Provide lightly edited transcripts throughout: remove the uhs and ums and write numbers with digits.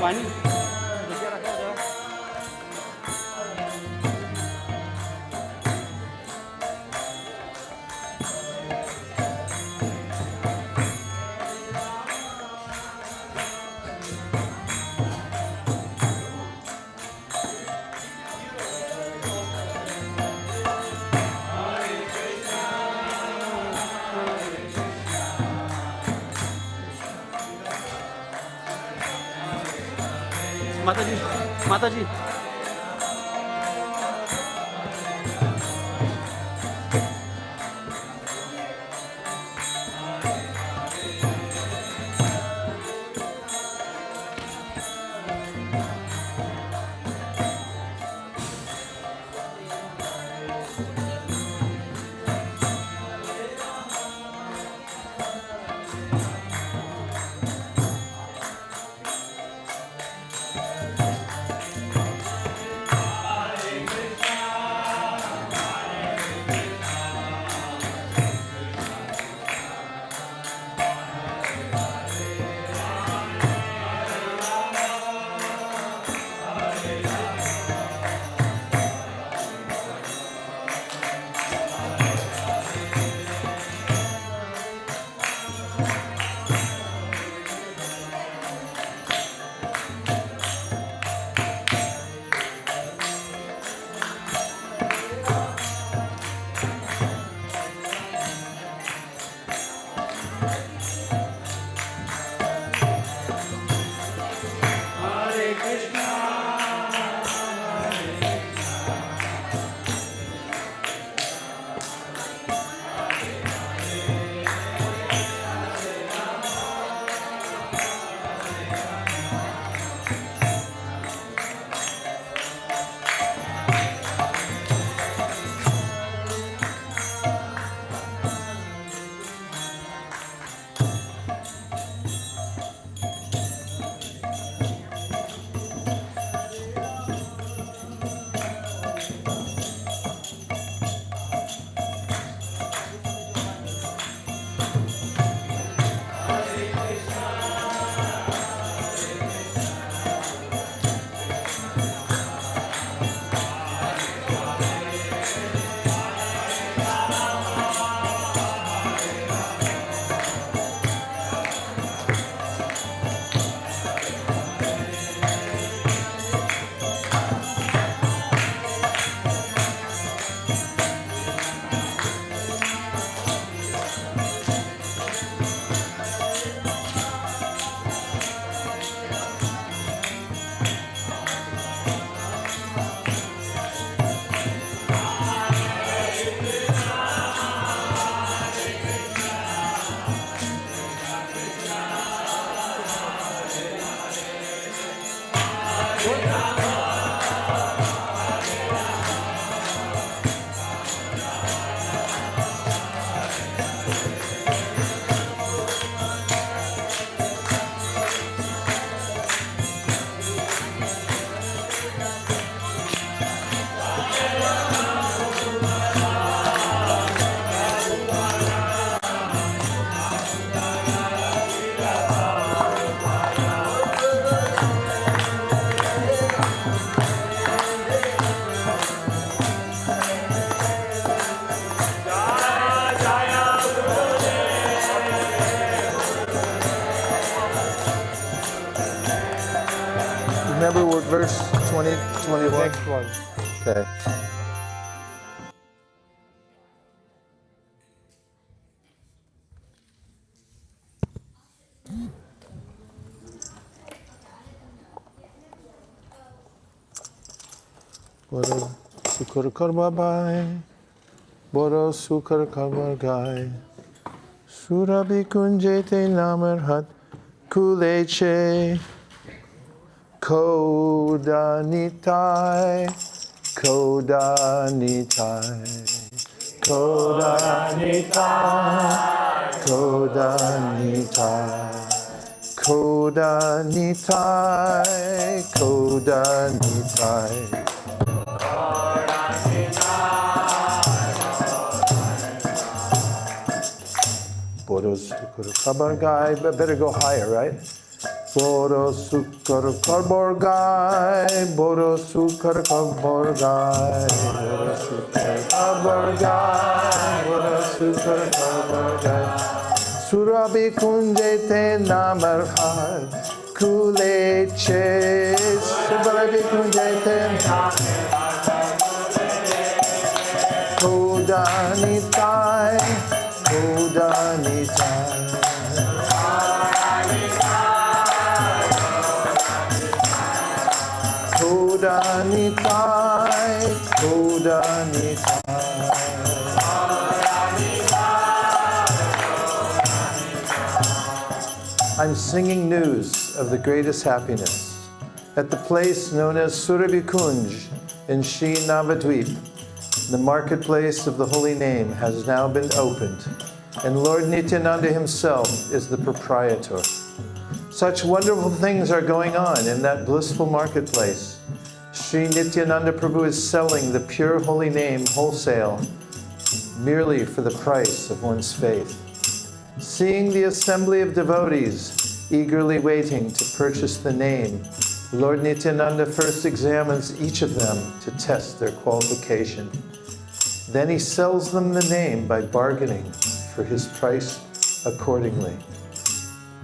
पानी माता जी, माता जी। remember what verse 20, 21? Next one. Okay. Boro sukar karma bai, boro sukar karma gai, surabi kunjete namer hat kuleche, kodanitai, kodanitai, kodanitai, kodanitai, kodanitai, kodanitai. Boro sukar kabar gai, better go higher, right? Boro sukar kabar gai, boro sukar kabar gai, boro sukar kabar gai, boro sukar kabar gai. Surabi kunjete namar har kuleche, surabi kunjete kodanitai, kodanitai, kodanitai, kodanitai. I'm singing news of the greatest happiness. At the place known as Surabhi Kunj in Shri Navadvip, the marketplace of the holy name has now been opened, and Lord Nityananda himself is the proprietor. Such wonderful things are going on in that blissful marketplace. Sri Nityananda Prabhu is selling the pure holy name wholesale, merely for the price of one's faith. Seeing the assembly of devotees eagerly waiting to purchase the name, Lord Nityananda first examines each of them to test their qualification. Then he sells them the name by bargaining for his price accordingly.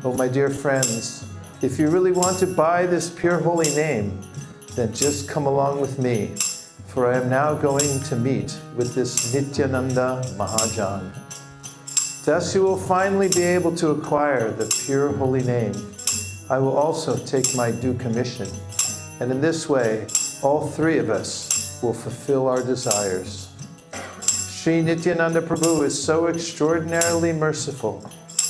Oh, my dear friends, if you really want to buy this pure holy name, then just come along with me, for I am now going to meet with this Nityananda Mahajan. Thus you will finally be able to acquire the pure holy name. I will also take my due commission, and in this way, all three of us will fulfill our desires. Sri Nityananda Prabhu is so extraordinarily merciful.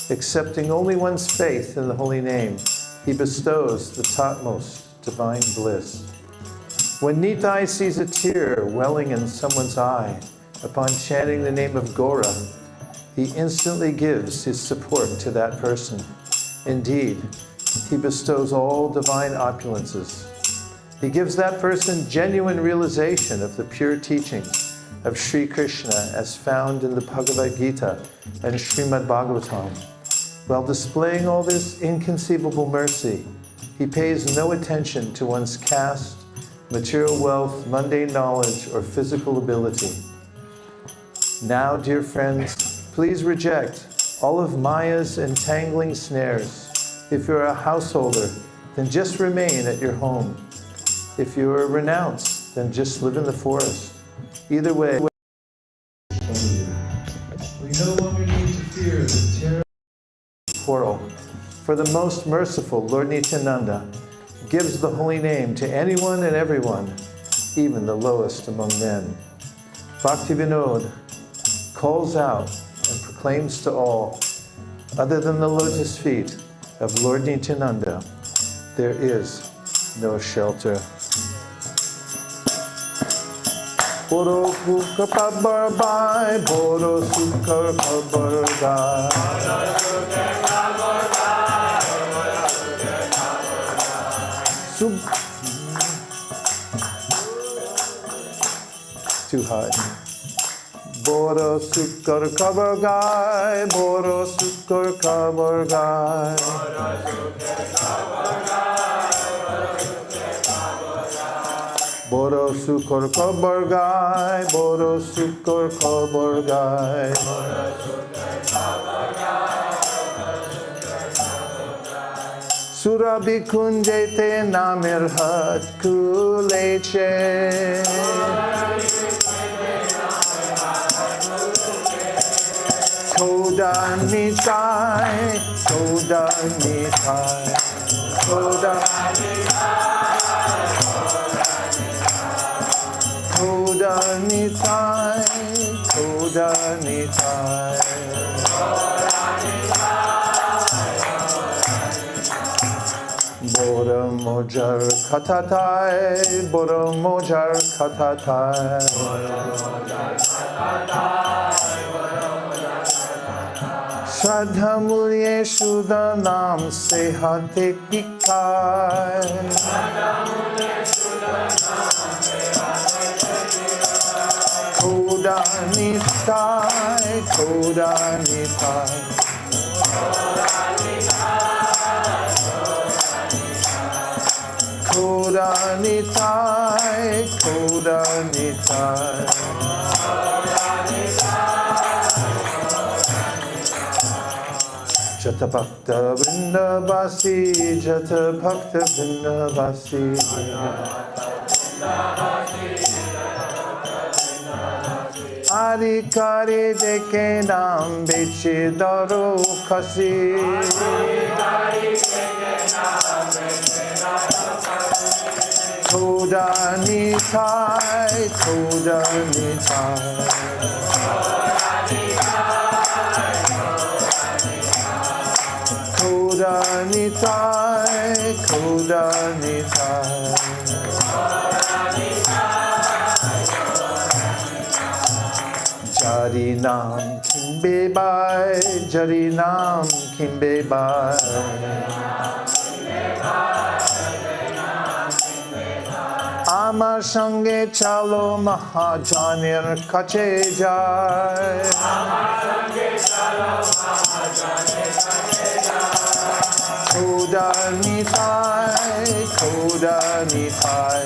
Accepting only one's faith in the holy name, he bestows the topmost divine bliss. When Nitai sees a tear welling in someone's eye upon chanting the name of Gora, he instantly gives his support to that person. Indeed, he bestows all divine opulences. He gives that person genuine realization of the pure teachings of Sri Krishna as found in the Bhagavad Gita and Srimad Bhagavatam. While displaying all this inconceivable mercy, he pays no attention to one's caste, material wealth, mundane knowledge, or physical ability. Now, dear friends, please reject all of Maya's entangling snares. If you're a householder, then just remain at your home. If you are renounced, then just live in the forest. Either way, we no longer need to fear the terrible quarrel, for the most merciful Lord Nityananda gives the holy name to anyone and everyone, even the lowest among men. Bhaktivedanta calls out and proclaims to all, other than the lotus feet of Lord Nityananda, there is no shelter. Boro sukar kabar gai, boro sukar kabar gai. Too high. Boro sukar kabar gai, boro sukar kabar gai. Boro sukar kabar gai, boro sukar kabar gai. Surabhi kunjete namir hat kuleche. Koda nitai, koda nitai, koda koda nitai, koda nitai. Bora mojar katatai, bora mojar katatai. Shraddha mulye shuddha nam sehate pikai. Koda nitai, koda nitai. Koda nitai, koda nitai. Jata bhakta vrindavasi, jata bhakta vrindavasi. Adi kari deke nam beche daro kasi. Koda nitai, koda nitai. Koda nitai, koda nitai. Jari nam kimbe bai, jari nam kimbe bai. Amar sange chalo mahajanir kache jai. Koda nitai, koda nitai.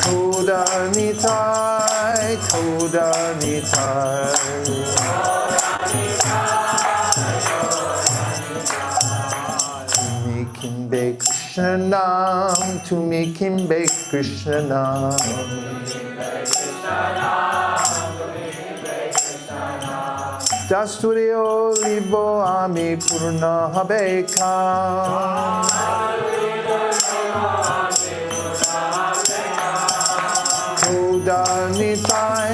Koda nitai, koda nitai. Tumi kimbe Krishna nam, tumi kimbe Krishna nam. Dasturyo libo ami purna habekam. Koda nitai,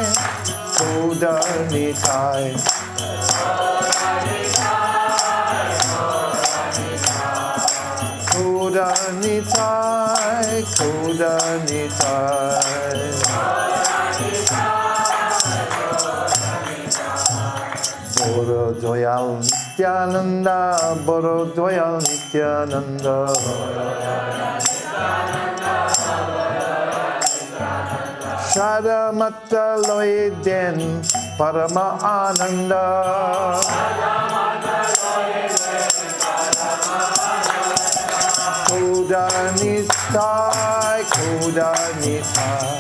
koda nitai. Koda nitai, koda nitai. Boro doyal nityananda, boro doyal nityananda. Shada matta loiden parama ananda. Koda nitai, koda nitai.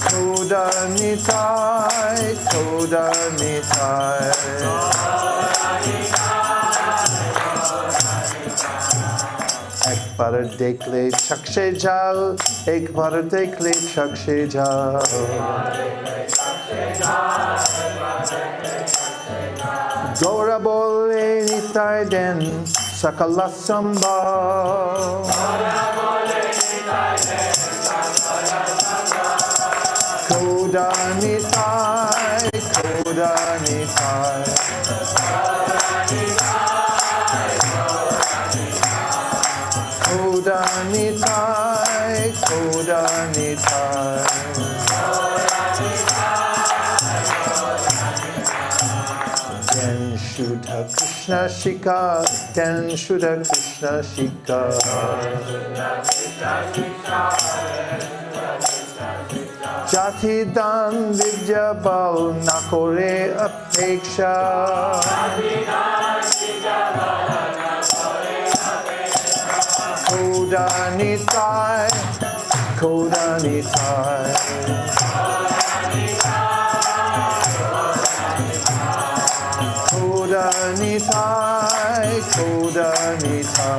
Koda nitai, koda nitai. Ek bar dekh le chakshe jal, ek bar dekh le chakshe jal. Gora bole nitai den sakala sambhav. Koda nitai, koda nitai. Koda nitai, koda nitai. Den Shuddha Krishna Shika, den Shuddha Krishna Shika. Jati dan vidya bal nakore apeksha. Koda nitai, Kodanitai. Kodanitai, Kodanitai.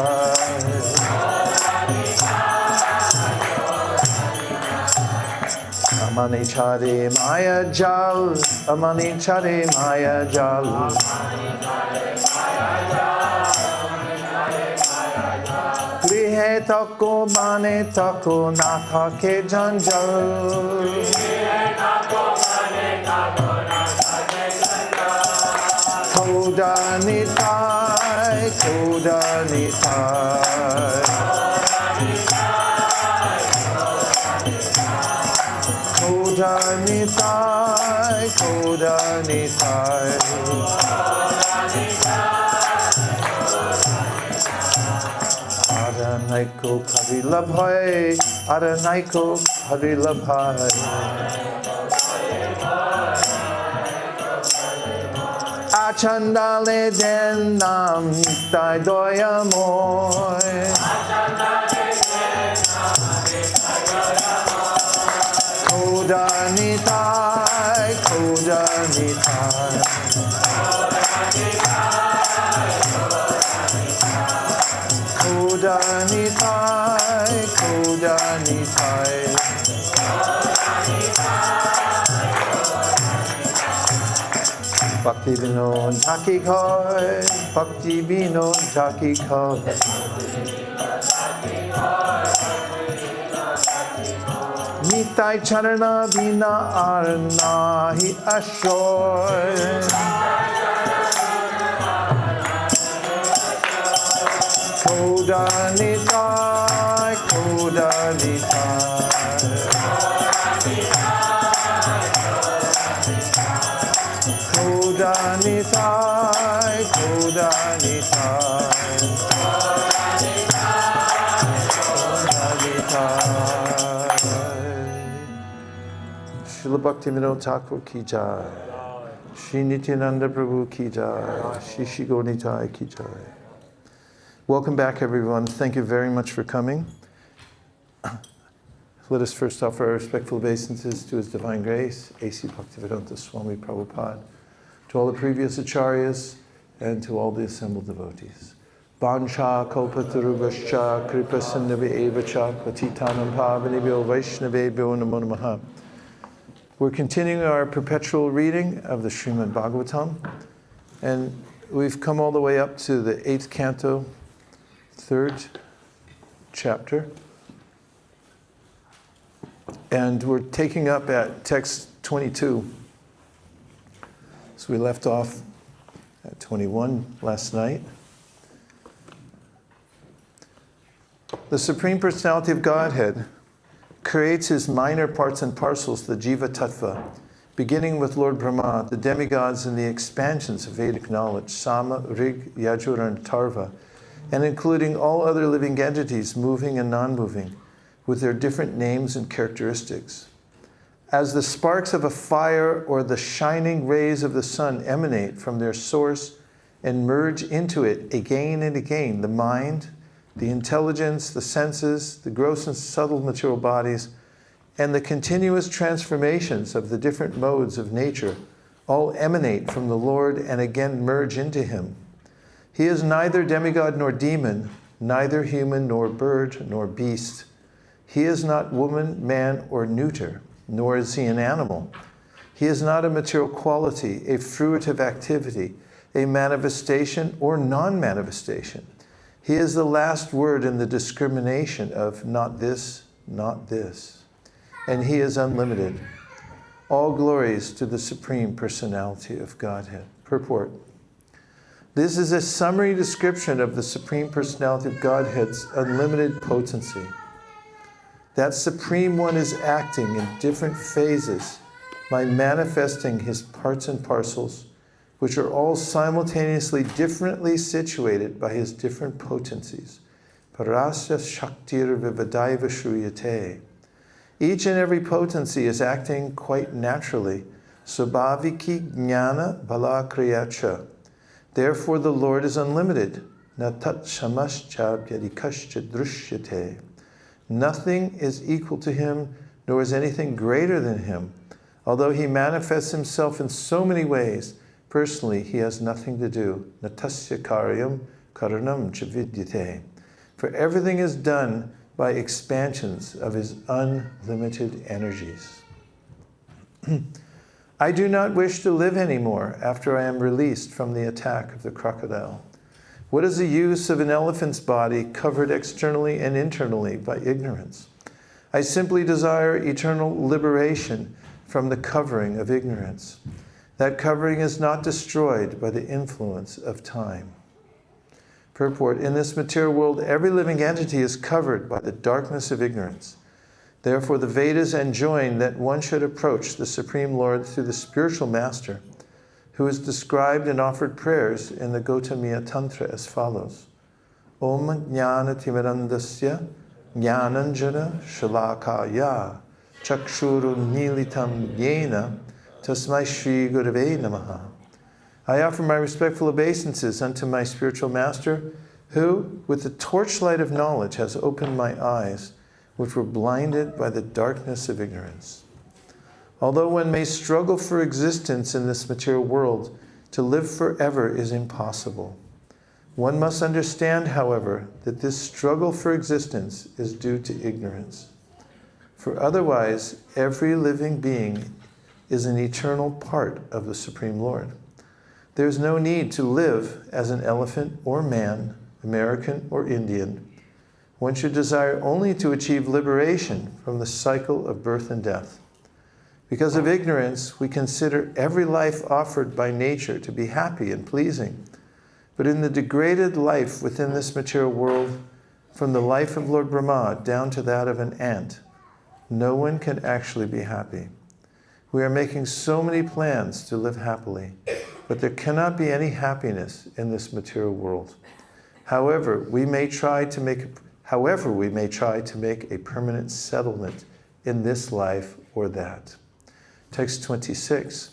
Amanichare Maya Jal, Amanichare Maya Jal. Grihe tako mane tako natha ke janjal. Kodanitai, Kodanitai. Kodanitai, Kodanitai. Aranaiko Karilabhai, Aranaiko Karilabhai. Achandale denam nitai doyamoy. Kodanitai, Kodanitai. Kodanitai, Kodanitai. Bhakti Vinod Dhaki Khoi, Bhakti Vinod Dhaki Khoi. Nitai Charana Vina Arnahi Ashoy. Kodanitai, Kodanitai. Kodanitai, Kodanitai. Srila Bhaktivedanta Thakur ki jai. Shri Nityananda Prabhu ki jai. Shri Shri Gaura ki jai. Welcome back, everyone. Thank you very much for coming. Let us first offer our respectful obeisances to His Divine Grace, A.C. Bhaktivedanta Swami Prabhupada, to all the previous acharyas, and to all the assembled devotees. Bancha kalpatarubhascha kripasinnavi evacha patitanam pavanibhyo vaishnavebhyo namo namaha. We're continuing our perpetual reading of the Srimad Bhagavatam, and we've come all the way up to the 8th canto, 3rd chapter. And we're taking up at text 22. So we left off at 21 last night. The Supreme Personality of Godhead creates His minor parts and parcels, the Jiva Tattva, beginning with Lord Brahma, the demigods and the expansions of Vedic knowledge, Sama, Rig, Yajur, and Tarva, and including all other living entities, moving and non-moving, with their different names and characteristics. As the sparks of a fire or the shining rays of the sun emanate from their source and merge into it again and again, the mind, the intelligence, the senses, the gross and subtle material bodies, and the continuous transformations of the different modes of nature all emanate from the Lord and again merge into Him. He is neither demigod nor demon, neither human nor bird nor beast. He is not woman, man, or neuter, nor is He an animal. He is not a material quality, a fruitive activity, a manifestation or non-manifestation. He is the last word in the discrimination of not this, not this. And He is unlimited. All glories to the Supreme Personality of Godhead. Purport. This is a summary description of the Supreme Personality of Godhead's unlimited potency. That Supreme One is acting in different phases by manifesting His parts and parcels, which are all simultaneously differently situated by His different potencies. Parasya Shaktir Vivadaiva Shruyate. Each and every potency is acting quite naturally. Subhaviki Jnana Bala Kriyacha. Therefore the Lord is unlimited. Natat Shamascha Vyadikashcha Drushyate. Nothing is equal to him, nor is anything greater than him. Although he manifests himself in so many ways, personally he has nothing to do. Natasya karyam karanam cha vidyate. For everything is done by expansions of his unlimited energies. I do not wish to live anymore after I am released from the attack of the crocodile. What is the use of an elephant's body covered externally and internally by ignorance? I simply desire eternal liberation from the covering of ignorance. That covering is not destroyed by the influence of time. Purport: in this material world, every living entity is covered by the darkness of ignorance. Therefore, the Vedas enjoin that one should approach the Supreme Lord through the spiritual master, who is described and offered prayers in the Gautamiya Tantra as follows. Om Jnana Timirandasya Jnananjana Shalakaya Chakshuru Nilitam Yena Tasmai Shri Gurave Namaha. I offer my respectful obeisances unto my spiritual master, who, with the torchlight of knowledge, has opened my eyes, which were blinded by the darkness of ignorance. Although one may struggle for existence in this material world, to live forever is impossible. One must understand, however, that this struggle for existence is due to ignorance. For otherwise, every living being is an eternal part of the Supreme Lord. There is no need to live as an elephant or man, American or Indian. One should desire only to achieve liberation from the cycle of birth and death. Because of ignorance, we consider every life offered by nature to be happy and pleasing. But in the degraded life within this material world, from the life of Lord Brahma down to that of an ant, no one can actually be happy. We are making so many plans to live happily, but there cannot be any happiness in this material world. However, we may try to make a permanent settlement in this life or that. Text 26.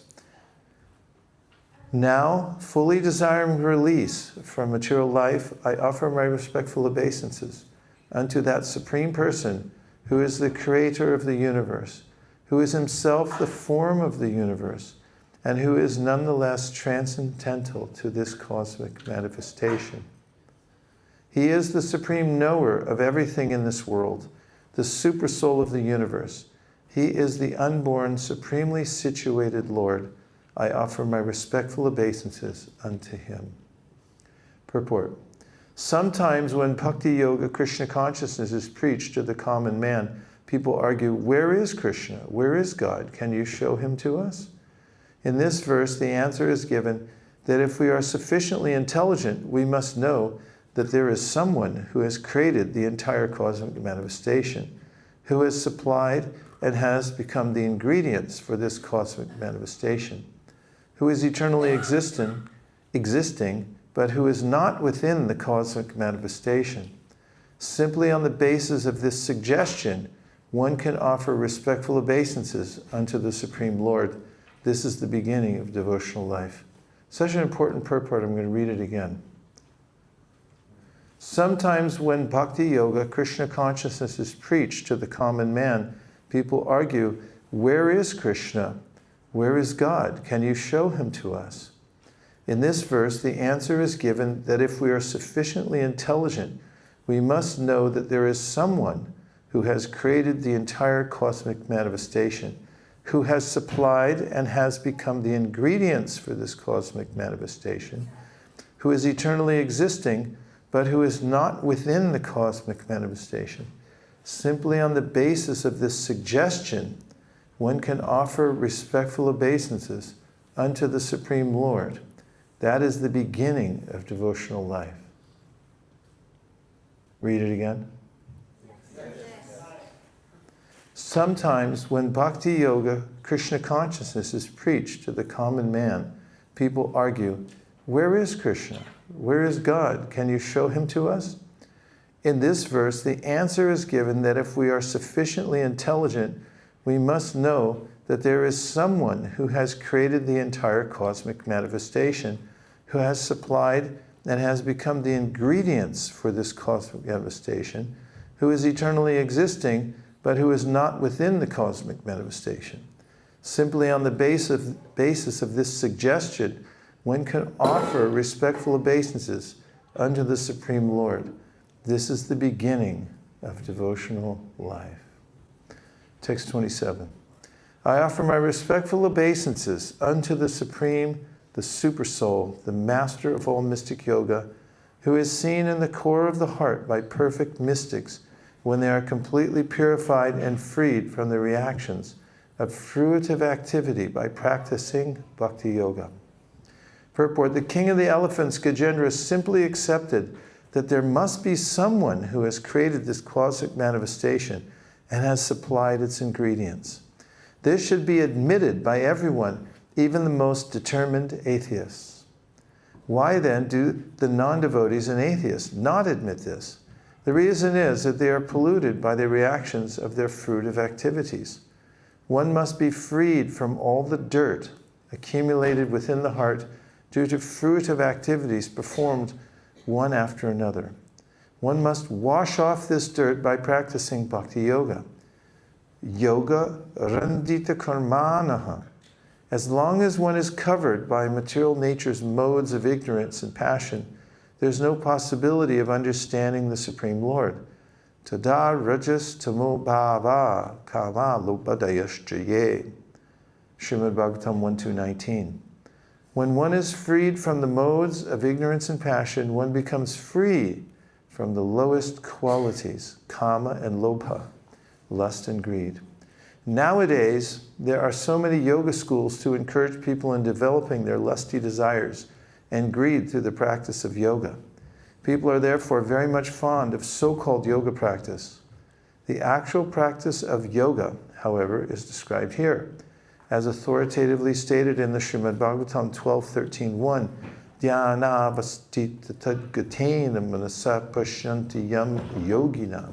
Now, fully desiring release from material life, I offer my respectful obeisances unto that Supreme Person who is the creator of the universe, who is himself the form of the universe, and who is nonetheless transcendental to this cosmic manifestation. He is the supreme knower of everything in this world, the super soul of the universe. He is the unborn, supremely situated Lord. I offer my respectful obeisances unto him. Purport. Sometimes when Bhakti Yoga Krishna consciousness is preached to the common man, people argue, where is Krishna? Where is God? Can you show him to us? In this verse, the answer is given that if we are sufficiently intelligent, we must know that there is someone who has created the entire cosmic manifestation, who has supplied and has become the ingredients for this cosmic manifestation, who is eternally existing, but who is not within the cosmic manifestation. Simply on the basis of this suggestion, one can offer respectful obeisances unto the Supreme Lord. This is the beginning of devotional life. Such an important purport, I'm going to read it again. Sometimes when Bhakti Yoga, Krishna consciousness is preached to the common man, people argue, where is Krishna? Where is God? Can you show him to us? In this verse, the answer is given that if we are sufficiently intelligent, we must know that there is someone who has created the entire cosmic manifestation, who has supplied and has become the ingredients for this cosmic manifestation, who is eternally existing, but who is not within the cosmic manifestation. Simply on the basis of this suggestion, one can offer respectful obeisances unto the Supreme Lord. That is the beginning of devotional life. Read it again. Sometimes when Bhakti Yoga, Krishna consciousness is preached to the common man, people argue, where is Krishna? Where is God? Can you show him to us? In this verse, the answer is given that if we are sufficiently intelligent, we must know that there is someone who has created the entire cosmic manifestation, who has supplied and has become the ingredients for this cosmic manifestation, who is eternally existing, but who is not within the cosmic manifestation. Simply on the basis of this suggestion, one can offer respectful obeisances unto the Supreme Lord. This is the beginning of devotional life. Text 27. I offer my respectful obeisances unto the Supreme, the Super Soul, the Master of all mystic yoga, who is seen in the core of the heart by perfect mystics when they are completely purified and freed from the reactions of fruitive activity by practicing bhakti yoga. Purport: the king of the elephants, Gajendra, simply accepted that there must be someone who has created this cosmic manifestation and has supplied its ingredients. This should be admitted by everyone, even the most determined atheists. Why then do the non-devotees and atheists not admit this? The reason is that they are polluted by the reactions of their fruitive activities. One must be freed from all the dirt accumulated within the heart due to fruitive activities performed one after another. One must wash off this dirt by practicing bhakti yoga. Yoga randita karmanaha. As long as one is covered by material nature's modes of ignorance and passion, there's no possibility of understanding the Supreme Lord. Tada rajas tamo bhava kama lopadayashchaye. Srimad Bhagavatam 1.2.19. When one is freed from the modes of ignorance and passion, one becomes free from the lowest qualities, kama and lobha, lust and greed. Nowadays, there are so many yoga schools to encourage people in developing their lusty desires and greed through the practice of yoga. People are therefore very much fond of so-called yoga practice. The actual practice of yoga, however, is described here, as authoritatively stated in the Srimad Bhagavatam 12.13.1, Dhyana vastita tadgatena manasa pashyanti yam yogina.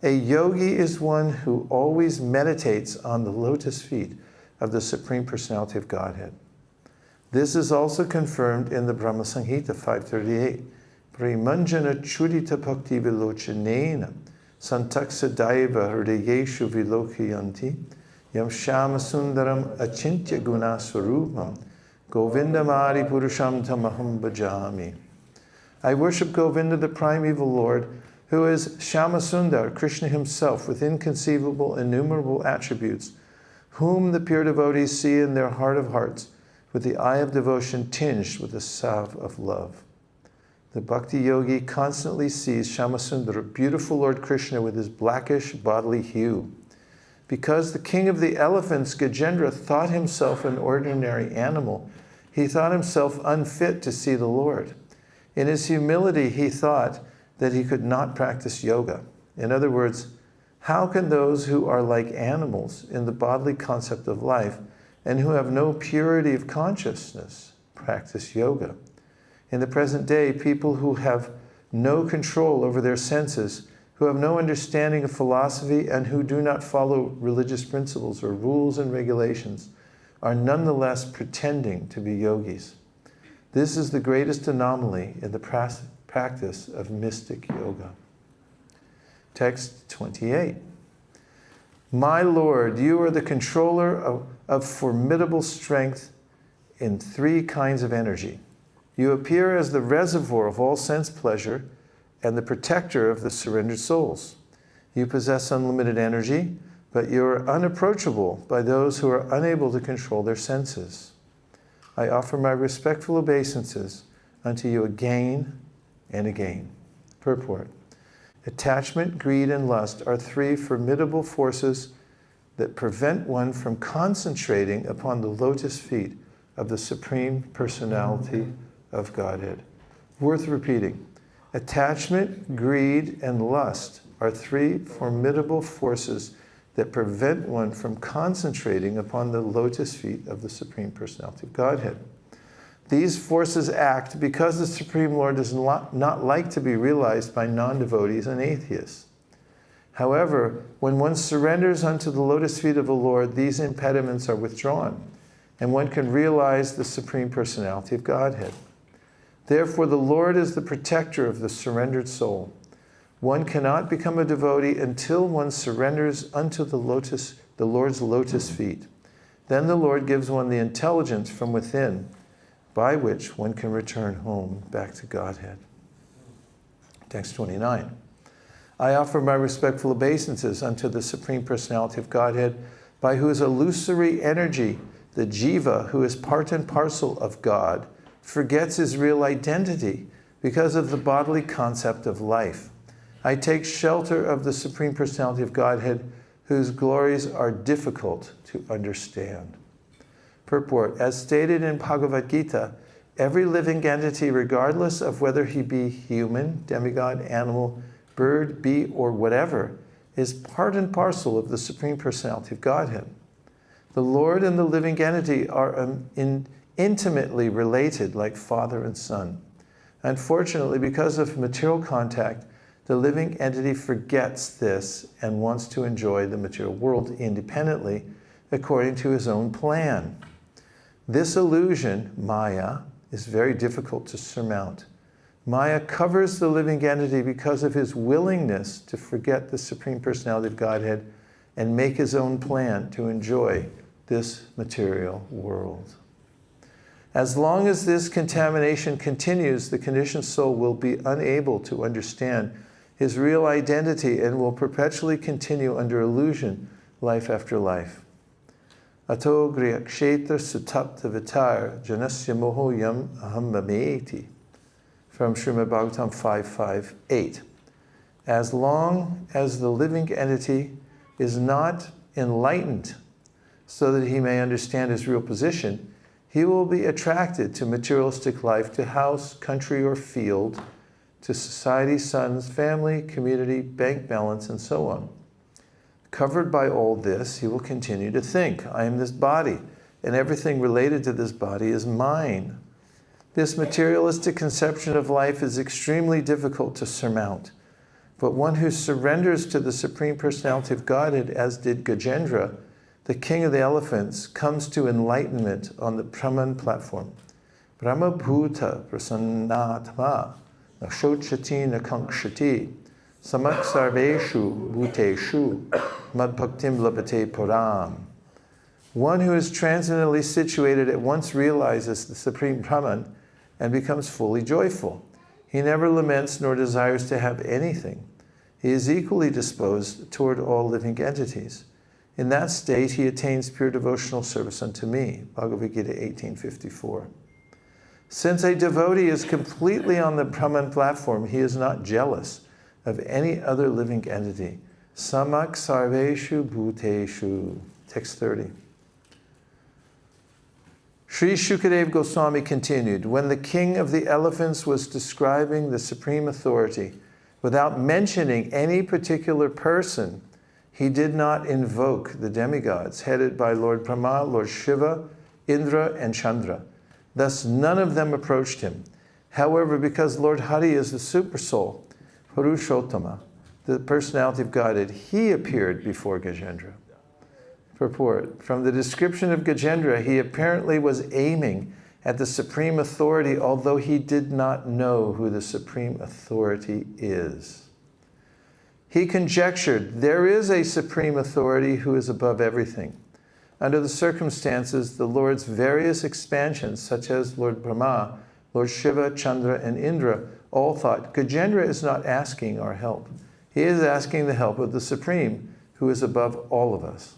A yogi is one who always meditates on the lotus feet of the Supreme Personality of Godhead. This is also confirmed in the Brahma Samhita 5.38. Premanjana chudita bhakti vilochanena santaksa daiva hridayeshu vilokyanti yam shama sundaram achintya guna swarupam govindamari purusham tamaham bhajami. I worship Govinda, the primeval Lord, who is Shama Sundar, Krishna himself, with inconceivable, innumerable attributes, whom the pure devotees see in their heart of hearts, with the eye of devotion tinged with the salve of love. The bhakti yogi constantly sees Shamasundara, beautiful Lord Krishna, with his blackish bodily hue. Because the king of the elephants, Gajendra, thought himself an ordinary animal, he thought himself unfit to see the Lord. In his humility, he thought that he could not practice yoga. In other words, how can those who are like animals in the bodily concept of life and who have no purity of consciousness practice yoga? In the present day, people who have no control over their senses, who have no understanding of philosophy, and who do not follow religious principles or rules and regulations, are nonetheless pretending to be yogis. This is the greatest anomaly in the practice of mystic yoga. Text 28. My Lord, you are the controller of formidable strength in three kinds of energy. You appear as the reservoir of all sense pleasure and the protector of the surrendered souls. You possess unlimited energy, but you are unapproachable by those who are unable to control their senses. I offer my respectful obeisances unto you again and again. Purport. Attachment, greed, and lust are three formidable forces that prevent one from concentrating upon the lotus feet of the Supreme Personality of Godhead. Worth repeating. Attachment, greed, and lust are three formidable forces that prevent one from concentrating upon the lotus feet of the Supreme Personality of Godhead. These forces act because the Supreme Lord does not like to be realized by non-devotees and atheists. However, when one surrenders unto the lotus feet of the Lord, these impediments are withdrawn, and one can realize the Supreme Personality of Godhead. Therefore, the Lord is the protector of the surrendered soul. One cannot become a devotee until one surrenders unto the Lord's lotus feet. Then the Lord gives one the intelligence from within, by which one can return home back to Godhead. Text 29. I offer my respectful obeisances unto the Supreme Personality of Godhead, by whose illusory energy the jiva, who is part and parcel of God, forgets his real identity because of the bodily concept of life. I take shelter of the Supreme Personality of Godhead, whose glories are difficult to understand. Purport. As stated in Bhagavad Gita, every living entity, regardless of whether he be human, demigod, animal, bird, bee, or whatever, is part and parcel of the Supreme Personality of Godhead. The Lord and the living entity are intimately related like father and son. Unfortunately, because of material contact, the living entity forgets this and wants to enjoy the material world independently according to his own plan. This illusion, Maya, is very difficult to surmount. Maya covers the living entity because of his willingness to forget the Supreme Personality of Godhead and make his own plan to enjoy this material world. As long as this contamination continues, the conditioned soul will be unable to understand his real identity and will perpetually continue under illusion life after life. Ato griyakshetra sutapta vitar janasya moho yam aham mameti. From Srimad Bhagavatam 5.5.8. As long as the living entity is not enlightened so that he may understand his real position, he will be attracted to materialistic life, to house, country, or field, to society, sons, family, community, bank balance, and so on. Covered by all this, he will continue to think, I am this body, and everything related to this body is mine. This materialistic conception of life is extremely difficult to surmount. But one who surrenders to the Supreme Personality of Godhead, as did Gajendra, the king of the elephants, comes to enlightenment on the Brahman platform. Brahma bhuta prasannatma nakshochati nakankshati samak sarveshu bhuteshu madbhaktim labhate param. One who is transcendently situated at once realizes the Supreme Brahman and becomes fully joyful. He never laments nor desires to have anything. He is equally disposed toward all living entities. In that state, he attains pure devotional service unto me. Bhagavad Gita 18.54. Since a devotee is completely on the Brahman platform, he is not jealous of any other living entity. Samak sarveshu bhuteshu. Text 30. Sri Shukadev Goswami continued, when the king of the elephants was describing the supreme authority, without mentioning any particular person, he did not invoke the demigods headed by Lord Brahma, Lord Shiva, Indra, and Chandra. Thus, none of them approached him. However, because Lord Hari is the Supersoul, Purushottama, the personality of Godhead, he appeared before Gajendra. Purport. From the description of Gajendra, he apparently was aiming at the supreme authority, although he did not know who the supreme authority is. He conjectured, there is a supreme authority who is above everything. Under the circumstances, the Lord's various expansions, such as Lord Brahma, Lord Shiva, Chandra, and Indra, all thought, Gajendra is not asking our help. He is asking the help of the Supreme, who is above all of us.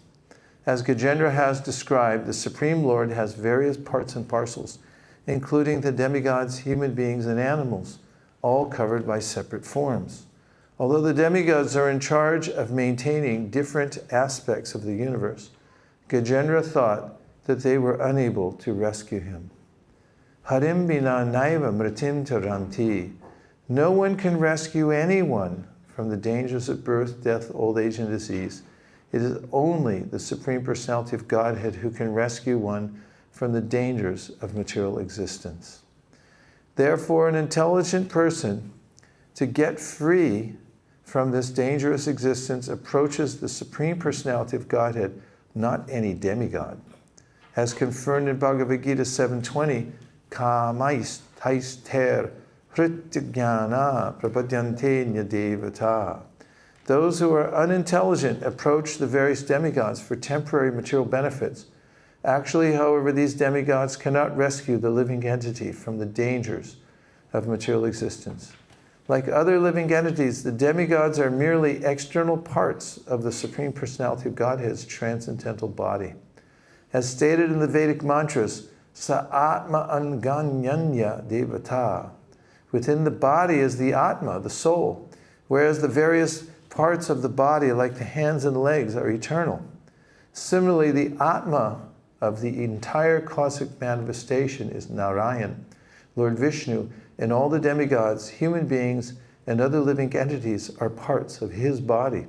As Gajendra has described, the Supreme Lord has various parts and parcels, including the demigods, human beings, and animals, all covered by separate forms. Although the demigods are in charge of maintaining different aspects of the universe, Gajendra thought that they were unable to rescue him. Harim bina naiva mritim taranti. No one can rescue anyone from the dangers of birth, death, old age, and disease. It is only the Supreme Personality of Godhead who can rescue one from the dangers of material existence. Therefore, an intelligent person, to get free from this dangerous existence, approaches the Supreme Personality of Godhead, not any demigod. As confirmed in Bhagavad Gita 7.20, Kamais tais ter Hrityajnana prapadyante nyadevata. Those who are unintelligent approach the various demigods for temporary material benefits. Actually, however, these demigods cannot rescue the living entity from the dangers of material existence. Like other living entities, the demigods are merely external parts of the Supreme Personality of Godhead's transcendental body. As stated in the Vedic mantras, Sa Atma Anganyanya Devata. Within the body is the Atma, the soul, whereas the various parts of the body, like the hands and legs, are eternal. Similarly, the Atma of the entire cosmic manifestation is Narayan, Lord Vishnu, and all the demigods, human beings, and other living entities are parts of his body.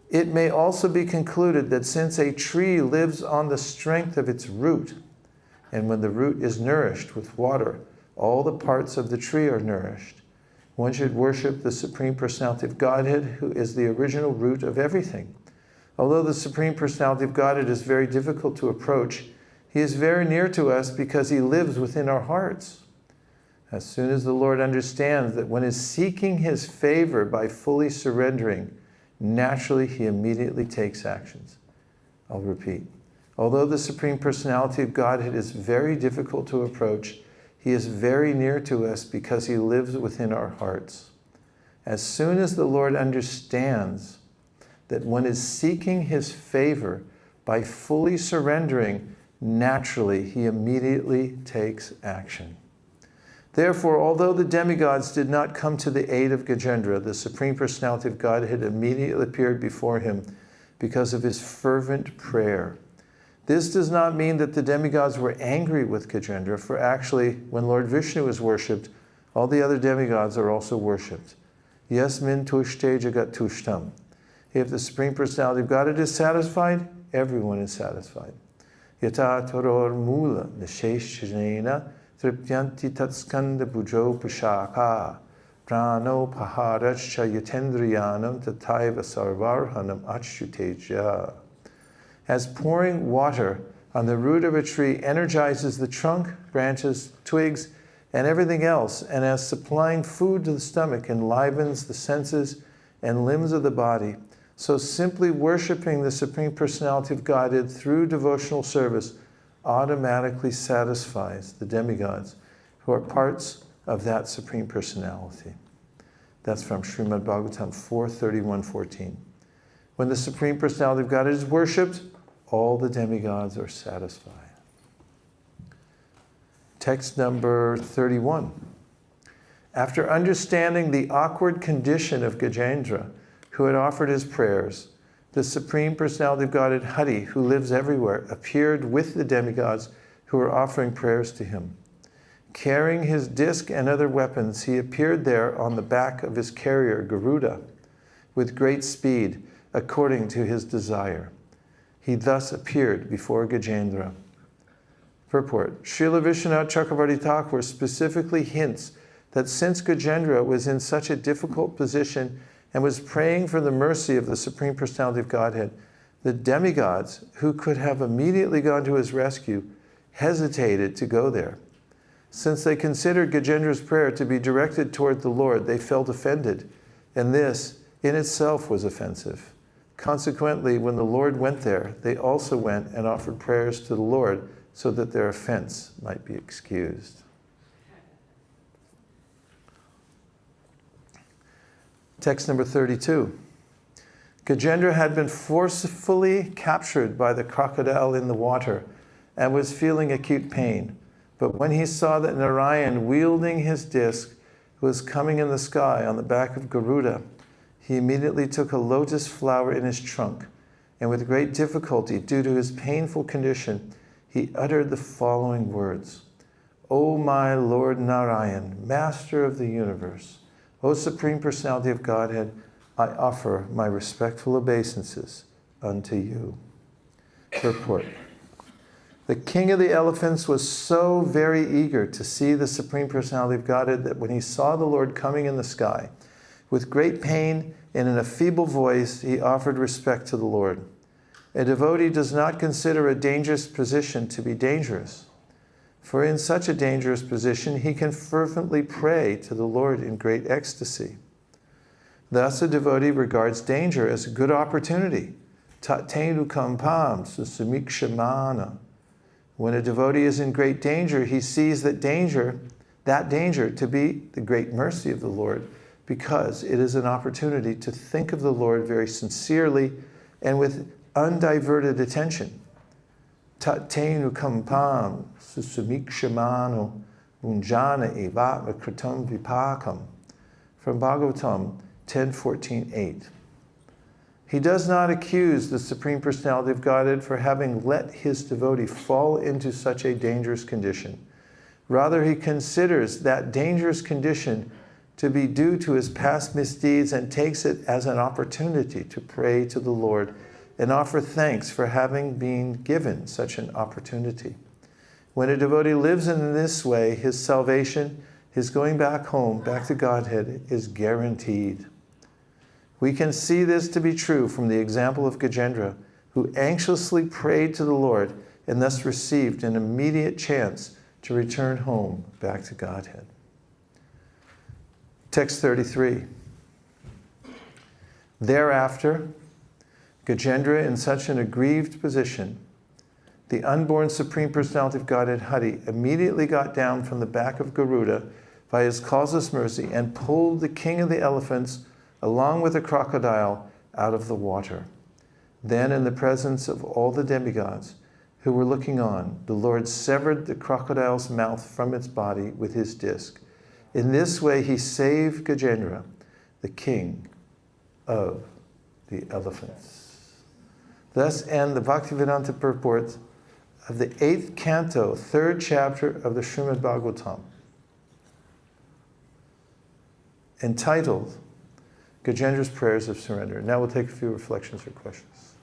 It may also be concluded that since a tree lives on the strength of its root, and when the root is nourished with water, all the parts of the tree are nourished, one should worship the Supreme Personality of Godhead, who is the original root of everything. Although the Supreme Personality of Godhead is very difficult to approach, he is very near to us because he lives within our hearts. As soon as the Lord understands that one is seeking his favor by fully surrendering, naturally he immediately takes actions. I'll repeat. Although the Supreme Personality of Godhead is very difficult to approach, he is very near to us because he lives within our hearts. As soon as the Lord understands that one is seeking his favor by fully surrendering, naturally he immediately takes action. Therefore, although the demigods did not come to the aid of Gajendra, the Supreme Personality of Godhead immediately appeared before him because of his fervent prayer. This does not mean that the demigods were angry with Gajendra, for actually, when Lord Vishnu is worshipped, all the other demigods are also worshipped. Yasmin tushte jagat tushtam. If the Supreme Personality of Godhead is satisfied, everyone is satisfied. Yata toror mula nisheshanena tripyanti tatskanda bujo pashaka prano paharascha yatendriyanam tataiva sarvarhanam achyuteja. As pouring water on the root of a tree energizes the trunk, branches, twigs, and everything else, and as supplying food to the stomach enlivens the senses and limbs of the body, so simply worshiping the Supreme Personality of Godhead through devotional service automatically satisfies the demigods who are parts of that Supreme Personality. That's from Srimad Bhagavatam 4:31-14. When the Supreme Personality of Godhead is worshipped, all the demigods are satisfied. Text number 31. After understanding the awkward condition of Gajendra, who had offered his prayers, the Supreme Personality of Godhead, Hari, who lives everywhere, appeared with the demigods who were offering prayers to him. Carrying his disc and other weapons, he appeared there on the back of his carrier, Garuda, with great speed, according to his desire. He thus appeared before Gajendra. Purport. Srila Vishwanath Chakravarti Thakur specifically hints that since Gajendra was in such a difficult position and was praying for the mercy of the Supreme Personality of Godhead, the demigods, who could have immediately gone to his rescue, hesitated to go there. Since they considered Gajendra's prayer to be directed toward the Lord, they felt offended, and this in itself was offensive. Consequently, when the Lord went there, they also went and offered prayers to the Lord so that their offense might be excused. Text number 32. Gajendra had been forcefully captured by the crocodile in the water and was feeling acute pain. But when he saw that Narayan, wielding his disc, was coming in the sky on the back of Garuda, he immediately took a lotus flower in his trunk, and with great difficulty, due to his painful condition, he uttered the following words: O my Lord Narayan, Master of the universe, O Supreme Personality of Godhead, I offer my respectful obeisances unto you. Purport. The king of the elephants was so very eager to see the Supreme Personality of Godhead that when he saw the Lord coming in the sky, with great pain and in a feeble voice, he offered respect to the Lord. A devotee does not consider a dangerous position to be dangerous. For in such a dangerous position, he can fervently pray to the Lord in great ecstasy. Thus, a devotee regards danger as a good opportunity. Tat tenu kampam susamikshamana. When a devotee is in great danger, he sees that danger to be the great mercy of the Lord, because it is an opportunity to think of the Lord very sincerely and with undiverted attention. Tat tenu kampam susamikshamano munjana evatma kritam vipakam. From Bhagavatam 10:14-8. He does not accuse the Supreme Personality of Godhead for having let his devotee fall into such a dangerous condition. Rather, he considers that dangerous condition to be due to his past misdeeds and takes it as an opportunity to pray to the Lord and offer thanks for having been given such an opportunity. When a devotee lives in this way, his salvation, his going back home, back to Godhead, is guaranteed. We can see this to be true from the example of Gajendra, who anxiously prayed to the Lord and thus received an immediate chance to return home back to Godhead. Text 33. Thereafter, Gajendra, in such an aggrieved position, the unborn Supreme Personality of Godhead, Hari, immediately got down from the back of Garuda by his causeless mercy and pulled the king of the elephants along with a crocodile out of the water. Then, in the presence of all the demigods who were looking on, the Lord severed the crocodile's mouth from its body with his disc. In this way, he saved Gajendra, the king of the elephants. Thus end the Bhaktivedanta purport of the 8th canto, 3rd chapter of the Srimad Bhagavatam, entitled Gajendra's Prayers of Surrender. Now we'll take a few reflections or questions.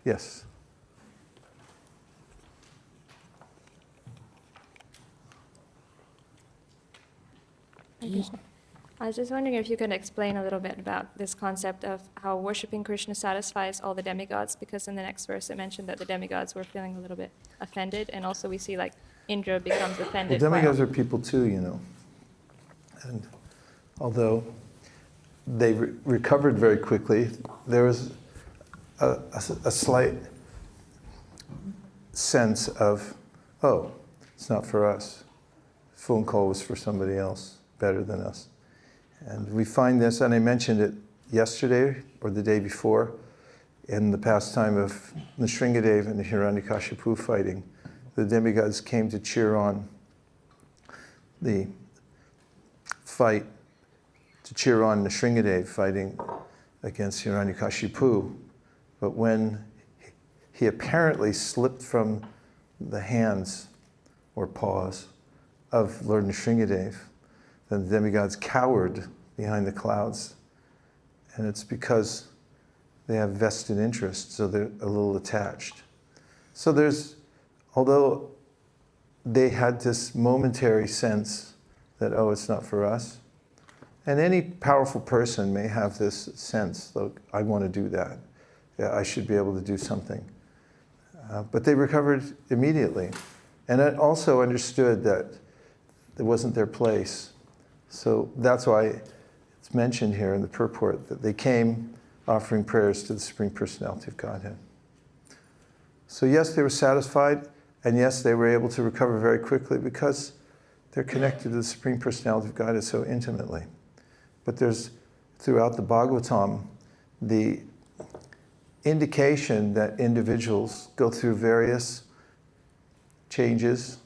Yes? I was just wondering if you could explain a little bit about this concept of how worshiping Krishna satisfies all the demigods, because in the next verse it mentioned that the demigods were feeling a little bit offended, and also we see like Indra becomes offended. Well, demigods are people too, you know. And although they recovered very quickly, there was a slight sense of, oh, it's not for us. Phone call was for somebody else better than us. And we find this, and I mentioned it yesterday or the day before, in the pastime of Nrsingadev and the Hiranyakashipu fighting. The demigods came to cheer on the fight, to cheer on Nrsingadev fighting against Hiranyakashipu. But when he apparently slipped from the hands or paws of Lord Nrsingadev, then the demigods cowered behind the clouds. And it's because they have vested interest, so they're a little attached. So although they had this momentary sense that, oh, it's not for us, and any powerful person may have this sense, look, I want to do that. Yeah, I should be able to do something. But they recovered immediately. And it also understood that it wasn't their place. So that's why it's mentioned here in the purport that they came offering prayers to the Supreme Personality of Godhead. So yes, they were satisfied, and yes, they were able to recover very quickly because they're connected to the Supreme Personality of Godhead so intimately. But there's, throughout the Bhagavatam, the indication that individuals go through various changes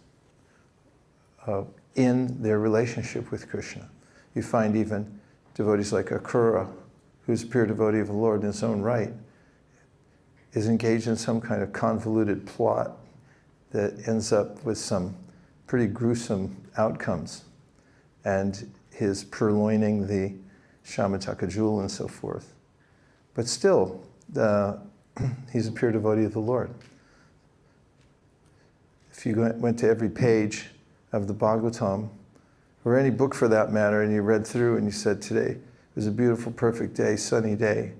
in their relationship with Krishna. You find even devotees like Akrura, who's a pure devotee of the Lord in his own right, is engaged in some kind of convoluted plot that ends up with some pretty gruesome outcomes, and his purloining the Shamataka jewel and so forth. But still, he's a pure devotee of the Lord. If you went to every page of the Bhagavatam, or any book for that matter, and you read through and you said, today was a beautiful, perfect day, sunny day,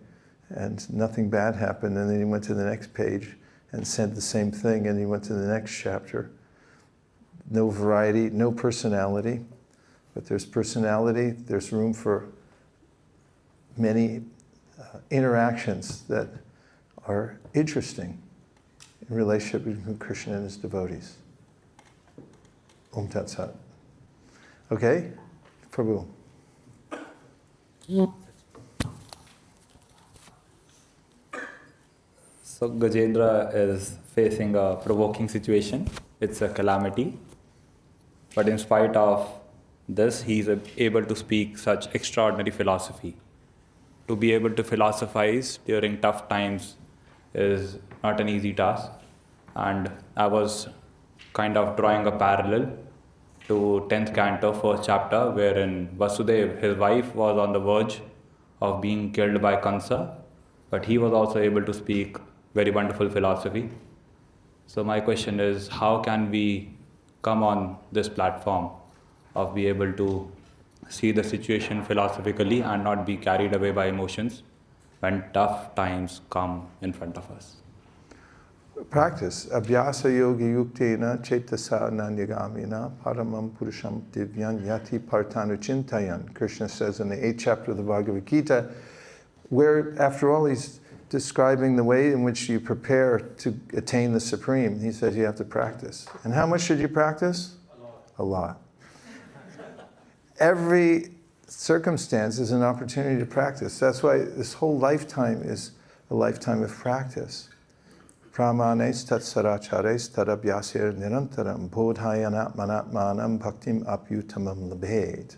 and nothing bad happened, and then you went to the next page, and said the same thing, and he went to the next chapter. No variety, no personality, but there's personality, there's room for many interactions that are interesting in relationship between Krishna and his devotees. Om Tat Sat. Okay? Prabhu. So Gajendra is facing a provoking situation. It's a calamity. But in spite of this, he is able to speak such extraordinary philosophy. To be able to philosophize during tough times is not an easy task. And I was kind of drawing a parallel to 10th canto, 1st chapter, wherein Vasudev, his wife, was on the verge of being killed by Kansa, but he was also able to speak very wonderful philosophy. So my question is, how can we come on this platform of be able to see the situation philosophically and not be carried away by emotions when tough times come in front of us? Practice. Abhyasa yogi yuktena cetasa nanyagamina paramam purusham divyan yati partanu chintayan. Krishna says in the 8th chapter of the Bhagavad Gita, where after all he's describing the way in which you prepare to attain the Supreme. He says you have to practice. And how much should you practice? A lot. Every circumstance is an opportunity to practice. That's why this whole lifetime is a lifetime of practice. Pramanes tat sarachares tadabhyasir nirantaram bodhayanat manatmanam bhaktim apyutamam labhed.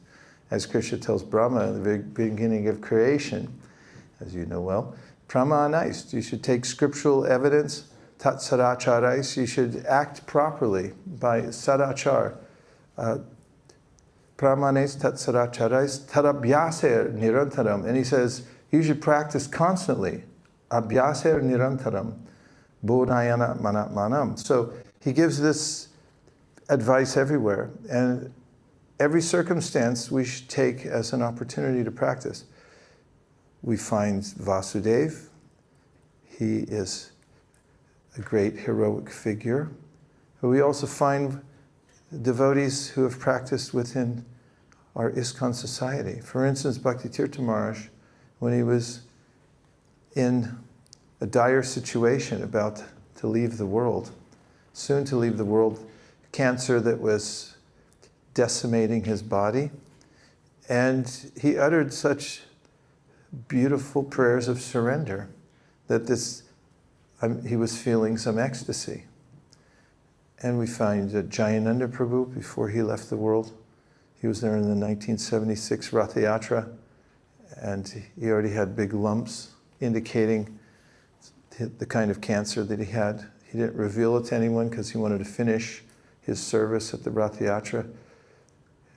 As Krishna tells Brahma at the very beginning of creation, as you know well, pramanais, you should take scriptural evidence, tat sadacharais, you should act properly by sadachar. Pramanes tat sadacharais tadabhyaser nirantaram. And he says, you should practice constantly. Abhyaser nirantaram, bodhayana manatmanam. So he gives this advice everywhere. And every circumstance we should take as an opportunity to practice. We find Vasudev. He is a great heroic figure. But we also find devotees who have practiced within our ISKCON society. For instance, Bhaktivedanta Manor, when he was in a dire situation about to leave the world, soon to leave the world, cancer that was decimating his body, and he uttered such beautiful prayers of surrender that he was feeling some ecstasy. And we find that Jayananda Prabhu, before he left the world, he was there in the 1976 Rath Yatra, and he already had big lumps indicating the kind of cancer that he had. He didn't reveal it to anyone because he wanted to finish his service at the Rath Yatra.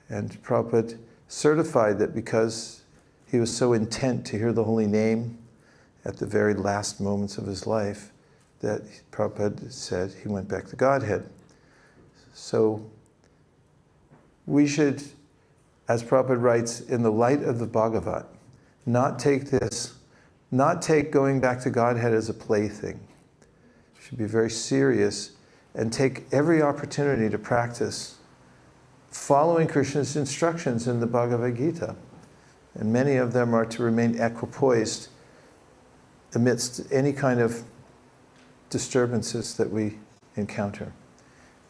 And Prabhupada certified that because he was so intent to hear the holy name at the very last moments of his life, that Prabhupada said he went back to Godhead. So we should, as Prabhupada writes, in the light of the Bhagavat, not take going back to Godhead as a plaything. We should be very serious and take every opportunity to practice following Krishna's instructions in the Bhagavad Gita. And many of them are to remain equipoised amidst any kind of disturbances that we encounter.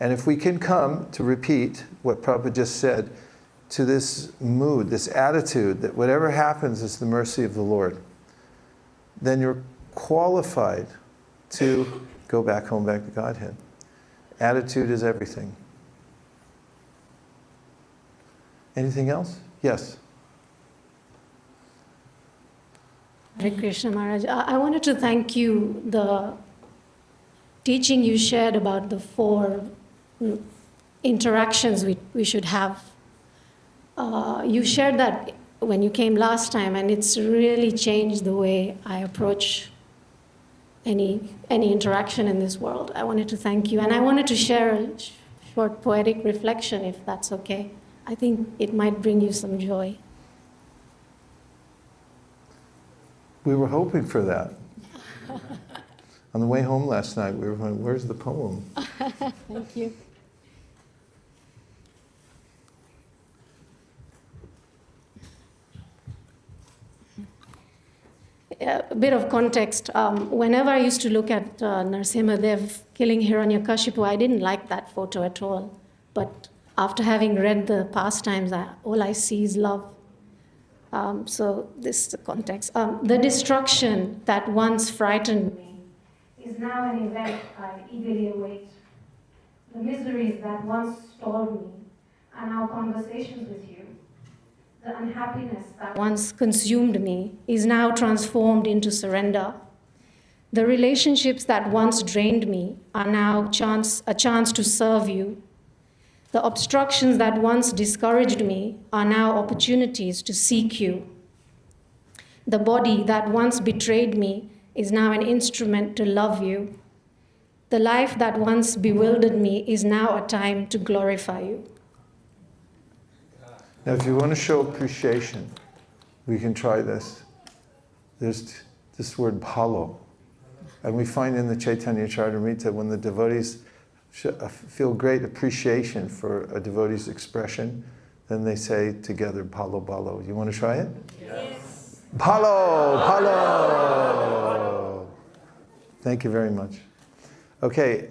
And if we can come, to repeat what Prabhupada just said, to this mood, this attitude that whatever happens is the mercy of the Lord, then you're qualified to go back home, back to Godhead. Attitude is everything. Anything else? Yes. Hare Krishna Maharaj. I wanted to thank you, the teaching you shared about the 4 interactions we should have. You shared that when you came last time, and it's really changed the way I approach any interaction in this world. I wanted to thank you, and I wanted to share a short poetic reflection, if that's okay. I think it might bring you some joy. We were hoping for that. On the way home last night, we were going, where's the poem? Thank you. A bit of context. Whenever I used to look at Narasimhadev killing Hiranyakashipu, I didn't like that photo at all. But after having read the pastimes, all I see is love. So this is the context. The destruction that once frightened me is now an event I eagerly await. The miseries that once stalled me are now conversations with you. The unhappiness that once consumed me is now transformed into surrender. The relationships that once drained me are now a chance to serve you. The obstructions that once discouraged me are now opportunities to seek you. The body that once betrayed me is now an instrument to love you. The life that once bewildered me is now a time to glorify you. Now, if you want to show appreciation, we can try this. There's this word bhalo. And we find in the Chaitanya Charitamrita when the devotees feel great appreciation for a devotee's expression, then they say together, bhalo, bhalo. You want to try it? Yes. Bhalo, bhalo. Thank you very much. Okay,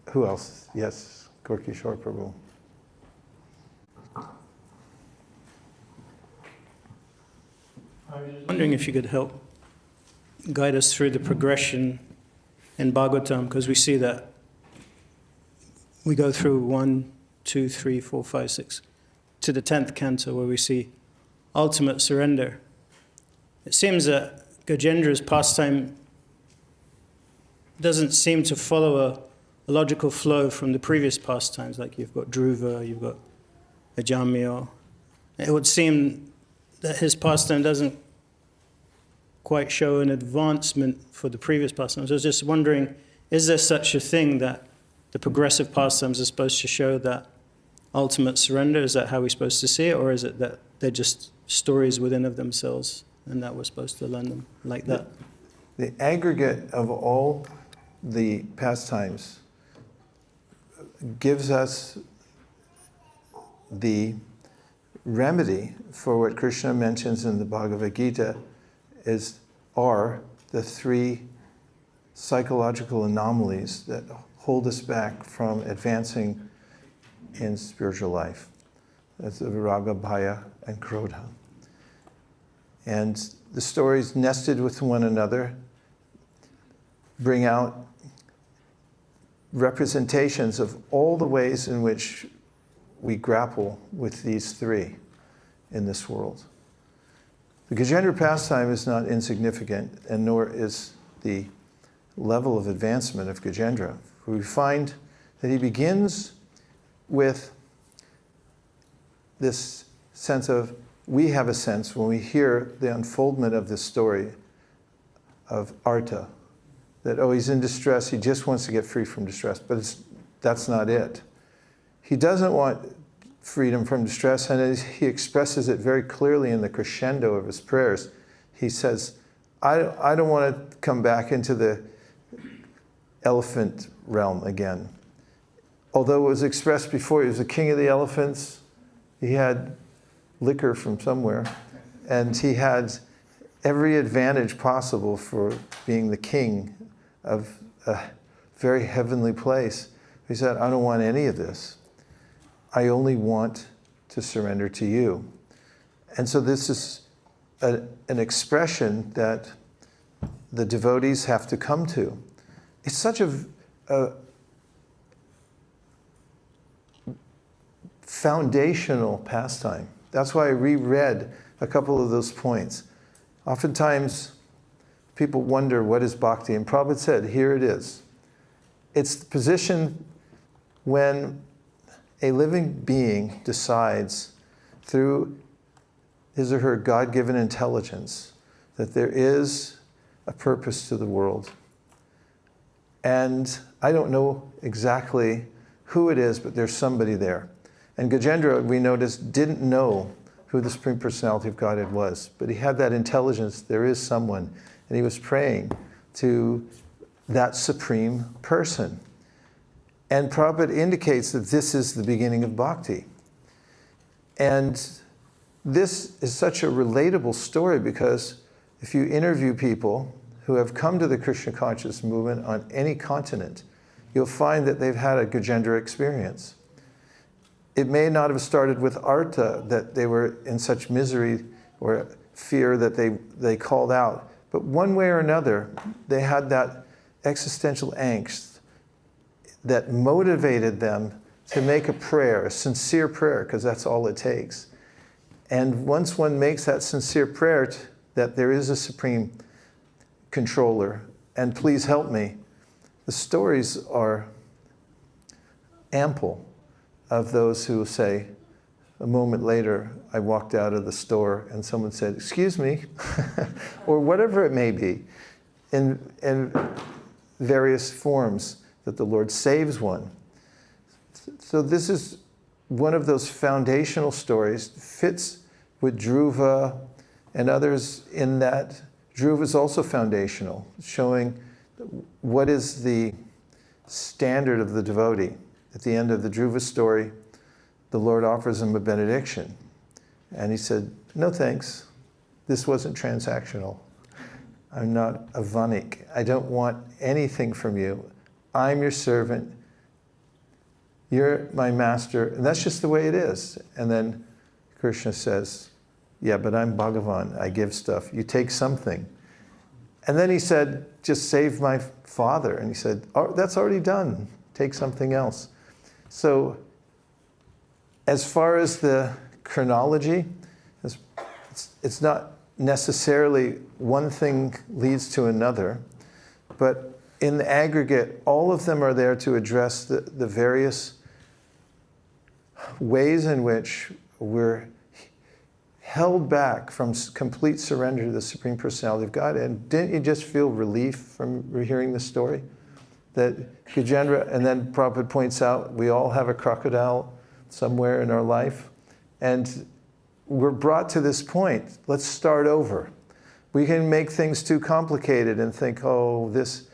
who else? Yes, Gorkishore Prabhu. I was just wondering if you could help guide us through the progression in Bhagavatam, because we see that we go through 1, 2, 3, 4, 5, 6 to the 10th canto where we see ultimate surrender. It seems that Gajendra's pastime doesn't seem to follow a logical flow from the previous pastimes, like you've got Dhruva, you've got Ajamya. It would seem that his pastime doesn't quite show an advancement for the previous pastimes. I was just wondering, is there such a thing that the progressive pastimes are supposed to show that ultimate surrender? Is that how we're supposed to see it? Or is it that they're just stories within of themselves and that we're supposed to learn them like that? The aggregate of all the pastimes gives us the remedy for what Krishna mentions in the Bhagavad Gita are the three psychological anomalies that hold us back from advancing in spiritual life. That's the viraga, bhaya, and krodha. And the stories nested with one another bring out representations of all the ways in which we grapple with these three in this world. The Gajendra pastime is not insignificant, and nor is the level of advancement of Gajendra. We find that he begins with this sense of, we have a sense when we hear the unfoldment of this story of Arta, that, oh, he's in distress, he just wants to get free from distress, but that's not it. He doesn't want freedom from distress, and he expresses it very clearly in the crescendo of his prayers. He says, I don't want to come back into the elephant realm again. Although it was expressed before, he was the king of the elephants, he had liquor from somewhere, and he had every advantage possible for being the king of a very heavenly place. He said, I don't want any of this. I only want to surrender to you. And so this is an expression that the devotees have to come to. It's such a foundational pastime. That's why I reread a couple of those points. Oftentimes, people wonder, what is bhakti? And Prabhupada said, here it is. It's the position when a living being decides through his or her God-given intelligence that there is a purpose to the world. And I don't know exactly who it is, but there's somebody there. And Gajendra, we noticed, didn't know who the Supreme Personality of Godhead was, but he had that intelligence, there is someone. And he was praying, to that supreme person. And Prabhupada indicates that this is the beginning of bhakti. And this is such a relatable story because if you interview people who have come to the Krishna conscious movement on any continent, you'll find that they've had a Gajendra experience. It may not have started with Artha, that they were in such misery or fear that they called out. But one way or another, they had that existential angst that motivated them to make a prayer, a sincere prayer, because that's all it takes. And once one makes that sincere prayer that there is a supreme controller, and please help me, the stories are ample of those who say, a moment later, I walked out of the store and someone said, excuse me, or whatever it may be, in various forms that the Lord saves one. So this is one of those foundational stories, fits with Dhruva and others in that Dhruva is also foundational, showing what is the standard of the devotee. At the end of the Dhruva story, the Lord offers him a benediction. And he said, no thanks, this wasn't transactional. I'm not a vanik. I don't want anything from you. I'm your servant. You're my master. And that's just the way it is. And then Krishna says, yeah, but I'm Bhagavan. I give stuff. You take something. And then he said, just save my father. And he said, oh, that's already done. Take something else. So as far as the chronology, it's not necessarily one thing leads to another, but in the aggregate, all of them are there to address the various ways in which we're held back from complete surrender to the Supreme Personality of God. And didn't you just feel relief from hearing the story? That Gajendra, and then Prabhupada points out, we all have a crocodile somewhere in our life. And we're brought to this point. Let's start over. We can make things too complicated and think, oh, this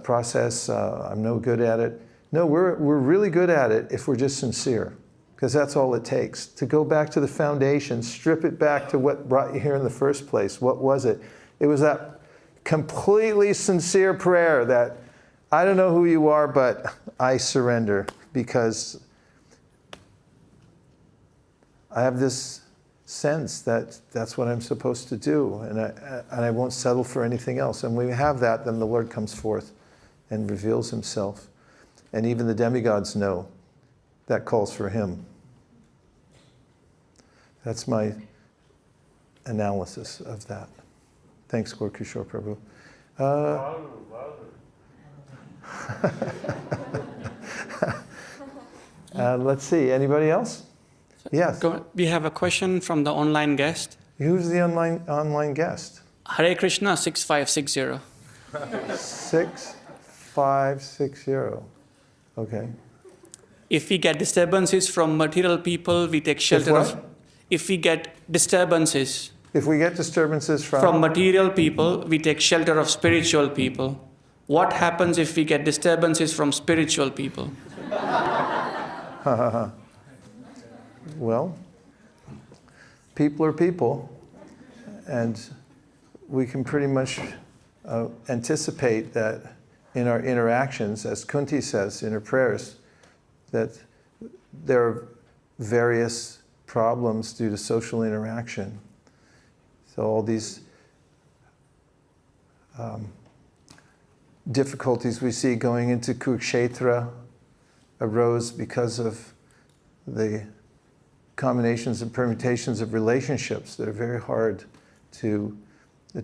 process, I'm no good at it. No, we're really good at it if we're just sincere, because that's all it takes. To go back to the foundation, strip it back to what brought you here in the first place. What was it? It was that completely sincere prayer that, I don't know who you are, but I surrender because I have this sense that that's what I'm supposed to do, and I won't settle for anything else. And when we have that, then the Lord comes forth and reveals himself. And even the demigods know that calls for him. That's my analysis of that. Thanks, Gaur Kishore Prabhu. Let's see, anybody else? Yes. We have a question from the online guest. Who's the online guest? Hare Krishna 6560. 6560. Okay. If we get disturbances from material people, we take shelter of. If we get disturbances from material people, we take shelter of spiritual people. What happens if we get disturbances from spiritual people? Well, people are people, and we can pretty much anticipate that in our interactions, as Kunti says in her prayers, that there are various problems due to social interaction. So all these difficulties we see going into Kurukshetra arose because of the combinations and permutations of relationships that are very hard to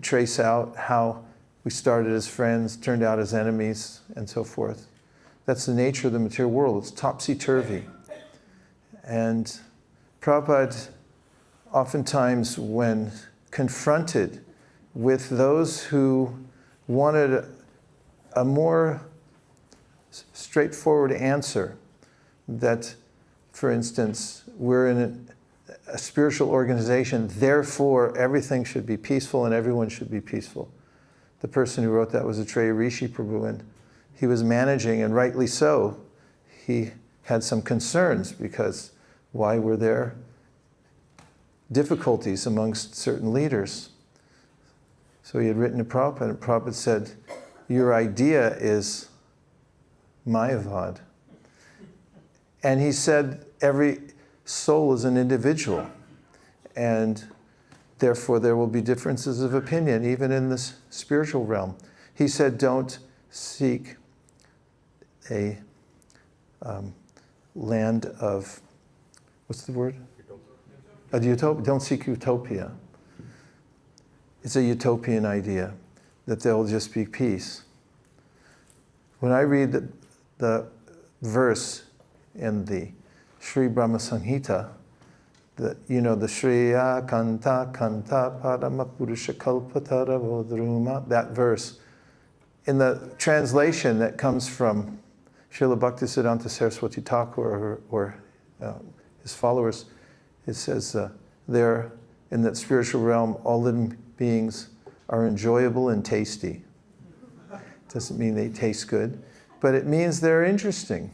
trace out, how we started as friends, turned out as enemies, and so forth. That's the nature of the material world. It's topsy-turvy. And Prabhupada, oftentimes when confronted with those who wanted a more straightforward answer, that, for instance, we're in a spiritual organization, therefore everything should be peaceful and everyone should be peaceful. The person who wrote that was Atreya Rishi Prabhu, and he was managing, and rightly so. He had some concerns because why were there difficulties amongst certain leaders? So he had written to Prabhupada, and Prabhupada said, your idea is Mayavad. And he said, every soul is an individual, and therefore there will be differences of opinion, even in this spiritual realm. He said, don't seek a land of, what's the word? A utopia. Don't seek utopia. It's a utopian idea that there will just be peace. When I read the verse in the Sri Brahma Samhita, the Shriya Kanta Kanta Padama Purusha Kalpatara Vodruma, that verse, in the translation that comes from Srila Bhaktisiddhanta Saraswati Thakur or his followers, it says there in that spiritual realm, all living beings are enjoyable and tasty. Doesn't mean they taste good, but it means they're interesting.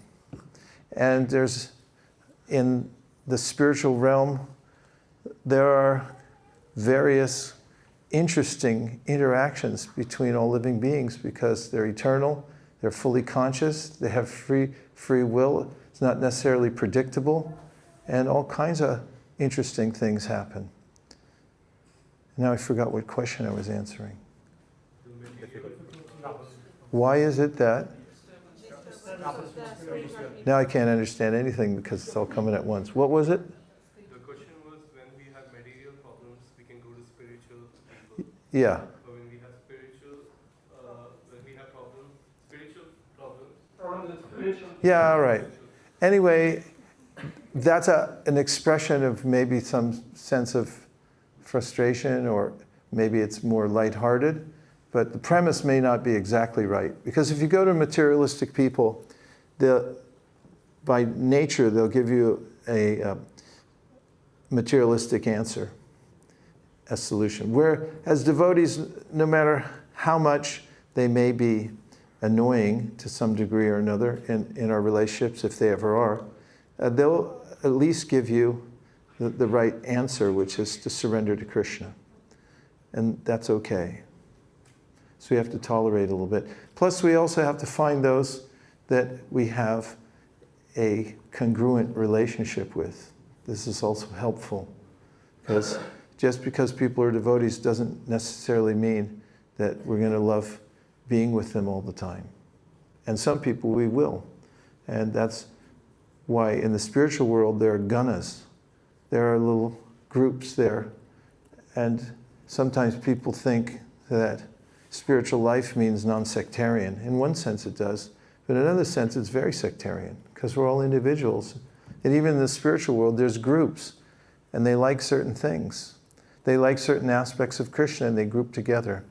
And there's, in the spiritual realm, there are various interesting interactions between all living beings because they're eternal, they're fully conscious, they have free will, it's not necessarily predictable, and all kinds of interesting things happen. Now I forgot what question I was answering. Why is it that? Now I can't understand anything because it's all coming at once. What was it? The question was, when we have material problems, we can go to spiritual people. Yeah. But when we have spiritual problems. Yeah, all right. Anyway, that's an expression of maybe some sense of frustration, or maybe it's more lighthearted, but the premise may not be exactly right. Because if you go to materialistic people, by nature, they'll give you a materialistic answer, a solution. Whereas devotees, no matter how much they may be annoying to some degree or another in our relationships, if they ever are, they'll at least give you the right answer, which is to surrender to Krishna. And that's okay. So we have to tolerate a little bit. Plus, we also have to find those that we have a congruent relationship with. This is also helpful, because just because people are devotees doesn't necessarily mean that we're going to love being with them all the time. And some people we will. And that's why in the spiritual world there are gunas. There are little groups there. And sometimes people think that spiritual life means non-sectarian. In one sense it does, but in another sense it's very sectarian, because we're all individuals. And even in the spiritual world there's groups, and they like certain things. They like certain aspects of Krishna, and they group together.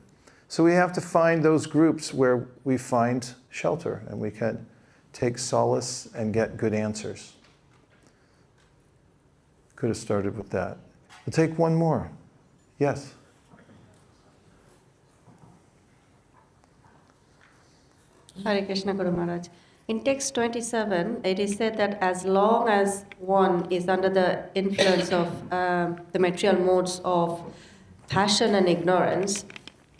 So we have to find those groups where we find shelter, and we can take solace and get good answers. Could have started with that. We'll take one more. Yes? Hare Krishna Guru Maharaj. In text 27, it is said that as long as one is under the influence of the material modes of passion and ignorance,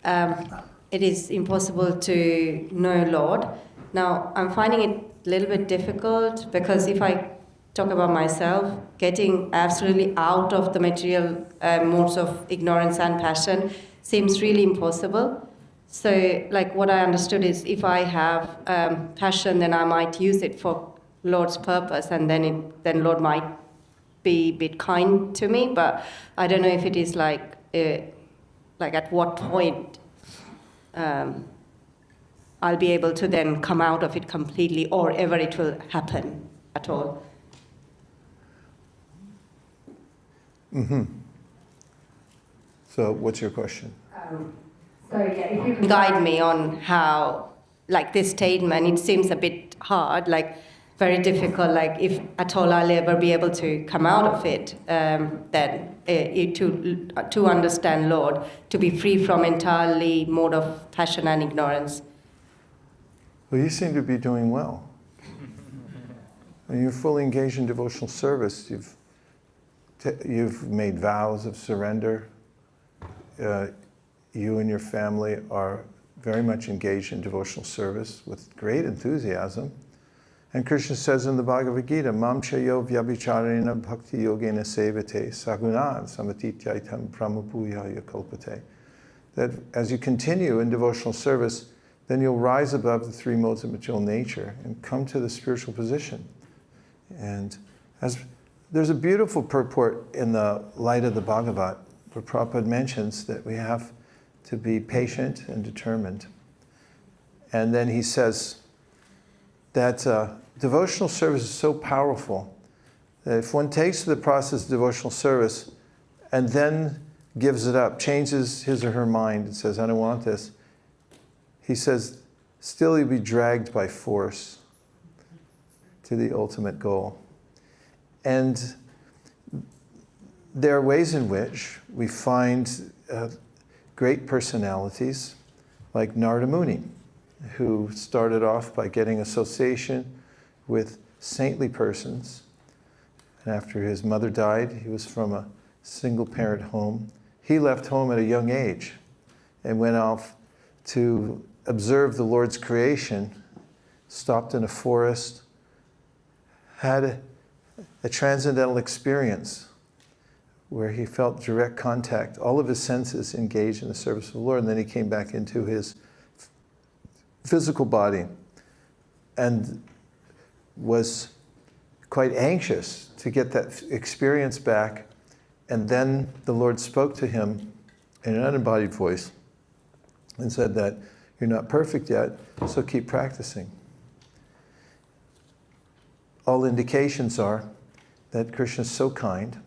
it is impossible to know Lord. Now, I'm finding it a little bit difficult, because if I talk about myself, getting absolutely out of the material modes of ignorance and passion seems really impossible. So, like, what I understood is, if I have passion, then I might use it for Lord's purpose, and then Lord might be a bit kind to me. But I don't know if it is like at what point I'll be able to then come out of it completely, or ever it will happen at all. Mm-hmm. So, what's your question? If you can guide me on how, like, this statement, it seems a bit hard, like, very difficult. Like if at all I'll ever be able to come out of it, then to understand Lord, to be free from entirely mode of passion and ignorance. Well, you seem to be doing well. When you're fully engaged in devotional service, you've made vows of surrender. You and your family are very much engaged in devotional service with great enthusiasm. And Krishna says in the Bhagavad Gita, Mam chayo vyabhicharena bhakti yogena sevate sagunan samatityaitam pramapuyaya kalpate. That as you continue in devotional service, then you'll rise above the three modes of material nature and come to the spiritual position. And as there's a beautiful purport in the light of the Bhagavat, where Prabhupada mentions that we have to be patient and determined. And then he says that devotional service is so powerful that if one takes to the process of devotional service and then gives it up, changes his or her mind and says, I don't want this, he says, still you'll be dragged by force to the ultimate goal. And there are ways in which we find great personalities like Narada Muni, who started off by getting association with saintly persons. And after his mother died, he was from a single-parent home. He left home at a young age and went off to observe the Lord's creation, stopped in a forest, had a transcendental experience where he felt direct contact, all of his senses engaged in the service of the Lord, and then he came back into his physical body and was quite anxious to get that experience back. And then the Lord spoke to him in an unembodied voice and said that you're not perfect yet, so keep practicing. All indications are that Krishna is so kind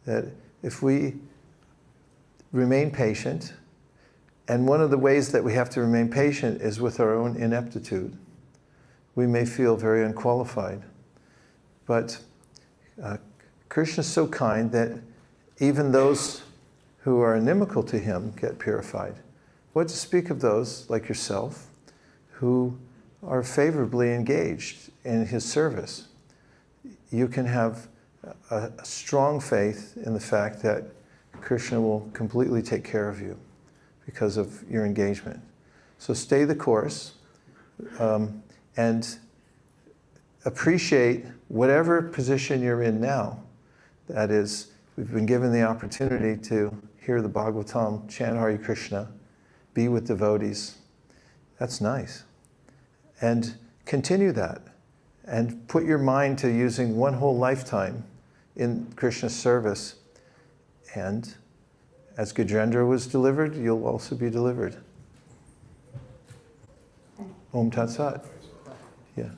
that if we remain patient, and one of the ways that we have to remain patient is with our own ineptitude. We may feel very unqualified, but Krishna is so kind that even those who are inimical to him get purified. What to speak of those like yourself who are favorably engaged in his service? You can have a strong faith in the fact that Krishna will completely take care of you because of your engagement. So stay the course and appreciate whatever position you're in now. That is, we've been given the opportunity to hear the Bhagavatam, chant Hare Krishna, be with devotees. That's nice. And continue that. And put your mind to using one whole lifetime in Krishna's service. And as Gajendra was delivered, you'll also be delivered. Om Tat Sat. Yeah.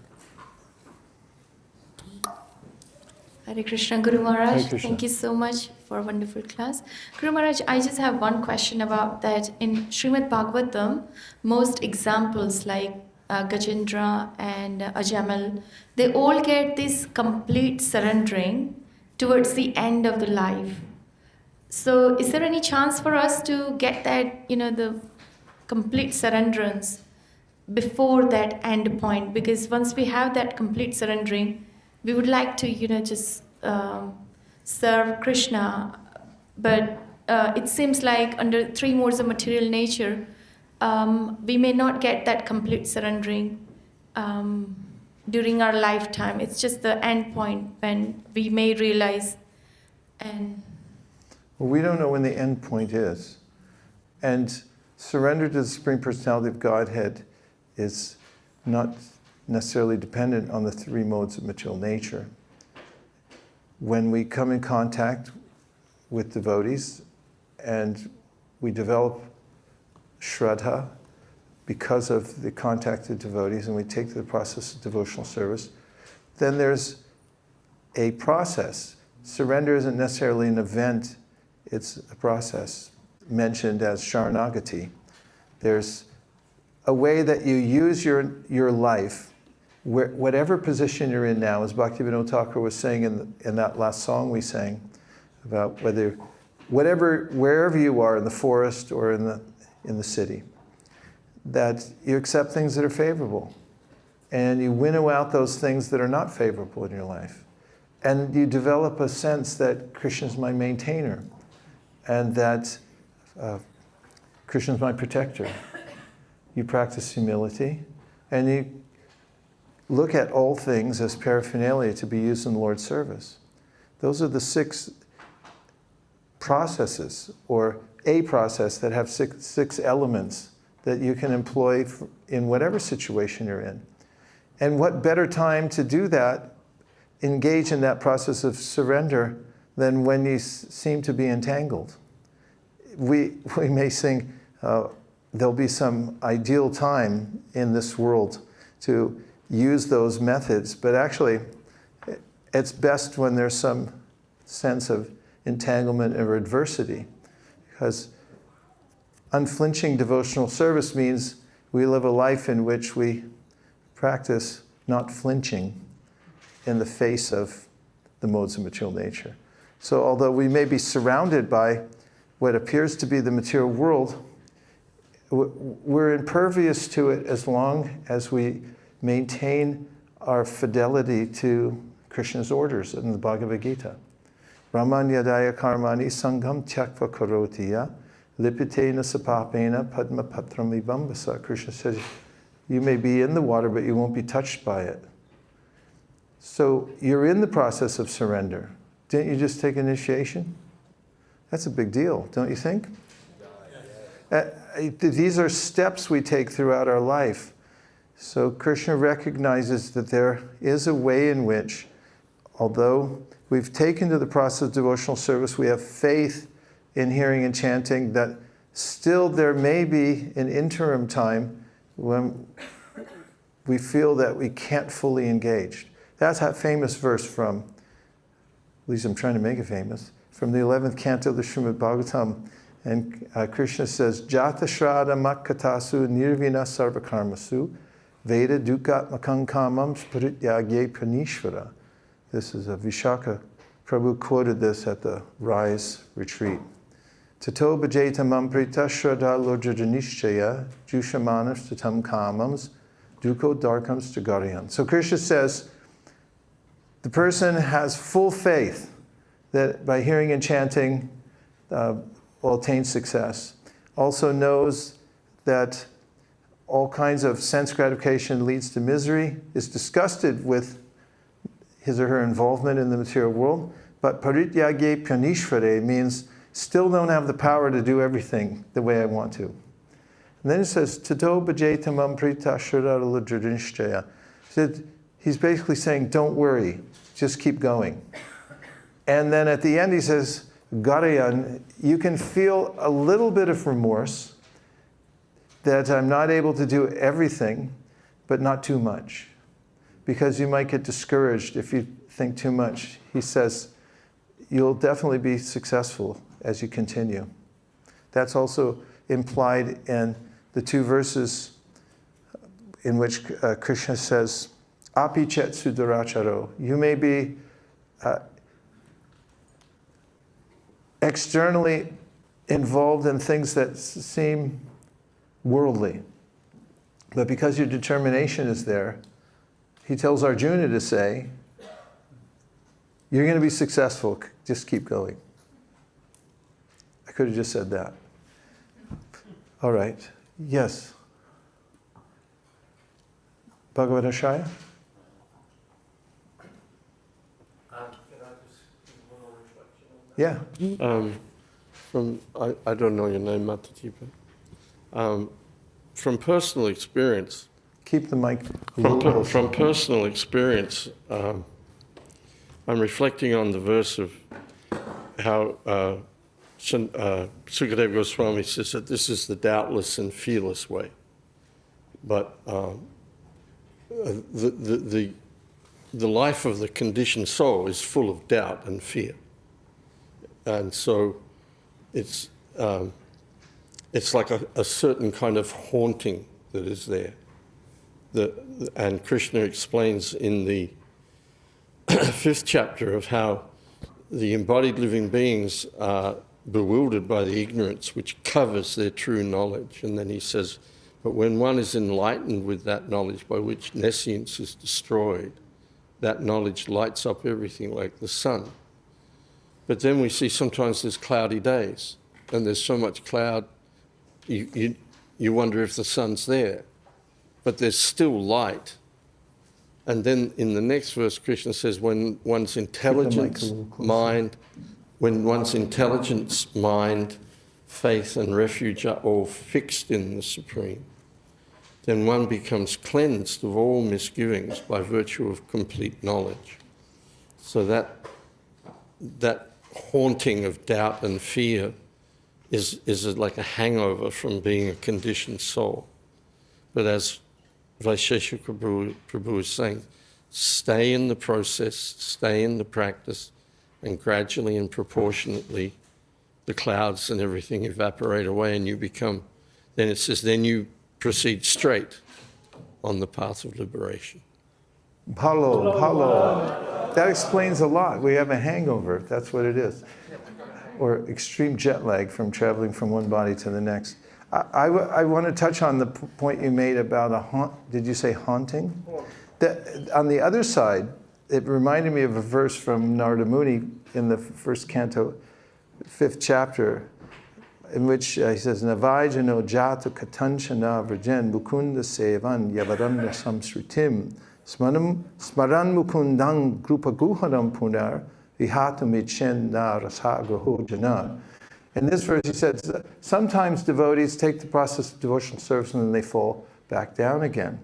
Hare Krishna, Guru Maharaj. Hare Krishna. Thank you so much for a wonderful class. Guru Maharaj, I just have one question about that. In Srimad Bhagavatam, most examples like Gajendra and Ajamal, they all get this complete surrendering towards the end of the life. So is there any chance for us to get that, the complete surrenderance before that end point? Because once we have that complete surrendering, we would like to, just serve Krishna. But it seems like under three modes of material nature, we may not get that complete surrendering during our lifetime. It's just the end point when we may realize. And Well, we don't know when the end point is. And surrender to the Supreme Personality of Godhead is not necessarily dependent on the three modes of material nature. When we come in contact with devotees and we develop Shraddha because of the contact with devotees and we take to the process of devotional service, then there's a process. Surrender isn't necessarily an event, it's a process mentioned as Sharanagati. There's a way that you use your life whatever position you're in now, as Bhaktivedanta Thakur was saying in that last song we sang, about wherever you are, in the forest or in the city, that you accept things that are favorable, and you winnow out those things that are not favorable in your life. And you develop a sense that Krishna's my maintainer, and that Krishna's my protector. You practice humility, and you look at all things as paraphernalia to be used in the Lord's service. Those are the 6 processes, or a process that have six elements that you can employ in whatever situation you're in. And what better time to do that, engage in that process of surrender, than when you seem to be entangled. We may sing, there'll be some ideal time in this world to use those methods, but actually it's best when there's some sense of entanglement or adversity, because unflinching devotional service means we live a life in which we practice not flinching in the face of the modes of material nature. So although we may be surrounded by what appears to be the material world, we're impervious to it as long as we maintain our fidelity to Krishna's orders in the Bhagavad Gita. Brahmanyadaya karmani sangham tyakva karotiya lipitena sapapena padma patram vibambasa. Krishna says, you may be in the water, but you won't be touched by it. So you're in the process of surrender. Didn't you just take initiation? That's a big deal, don't you think? These are steps we take throughout our life. So Krishna recognizes that there is a way in which, although we've taken to the process of devotional service, we have faith in hearing and chanting, that still there may be an interim time when we feel that we can't fully engage. That's that famous verse from, at least I'm trying to make it famous, from the 11th canto of the Srimad Bhagavatam. And Krishna says, Jata Shraddha Makkatasu Nirvina Sarvakarmasu Veda Dukkatmakam Kamam Spirityagye Pranishvara. This is a Vishaka. Prabhu quoted this at the Rise retreat. Tato bhajeta mamprita shraddha lojajanishchaya jushamanas tatam kamams duko darkams tagariyan. So Krishna says, the person has full faith that by hearing and chanting will attain success. Also knows that all kinds of sense gratification leads to misery, is disgusted with his or her involvement in the material world, but parityage pranishvare means still don't have the power to do everything the way I want to. And then it says, Tato bhajeta mamprita shradha. He's basically saying, don't worry, just keep going. And then at the end he says, Garayan, you can feel a little bit of remorse that I'm not able to do everything, but not too much. Because you might get discouraged if you think too much. He says, you'll definitely be successful as you continue. That's also implied in the 2 verses in which Krishna says, Api chet sudaracharo. You may be externally involved in things that seem worldly, but because your determination is there, he tells Arjuna to say, you're going to be successful, just keep going. I could have just said that. All right. Yes. Bhagavata Shaya? Yeah. I don't know your name, Matatipa. From personal experience. Keep the mic. From personal experience, I'm reflecting on the verse of how Sukadeva Goswami says that this is the doubtless and fearless way. But the life of the conditioned soul is full of doubt and fear. And so it's like a certain kind of haunting that is there. and Krishna explains in the 5th chapter of how the embodied living beings are bewildered by the ignorance which covers their true knowledge. And then he says, but when one is enlightened with that knowledge by which nescience is destroyed, that knowledge lights up everything like the sun. But then we see sometimes there's cloudy days, and there's so much cloud, you wonder if the sun's there. But there's still light. And then in the next verse, Krishna says, when one's intelligence, mind, faith, and refuge are all fixed in the Supreme, then one becomes cleansed of all misgivings by virtue of complete knowledge. So that haunting of doubt and fear is like a hangover from being a conditioned soul. But as Vaisheshika Prabhu is saying, stay in the process, stay in the practice, and gradually and proportionately the clouds and everything evaporate away, and you become, then it says, then you proceed straight on the path of liberation. Bhalo. That explains a lot. We have a hangover, that's what it is. Or extreme jet lag from traveling from one body to the next. I want to touch on the point you made about did you say haunting? On the other side, it reminded me of a verse from Narada Muni in the 1st canto, 5th chapter, in which he says, Navajano jata katanchana vrajan mukunda sevan yavaranda samsritim smaran mukundang grupaguharam punar vihatamichen na rasagraho jana. In this verse he said, sometimes devotees take the process of devotional service and then they fall back down again.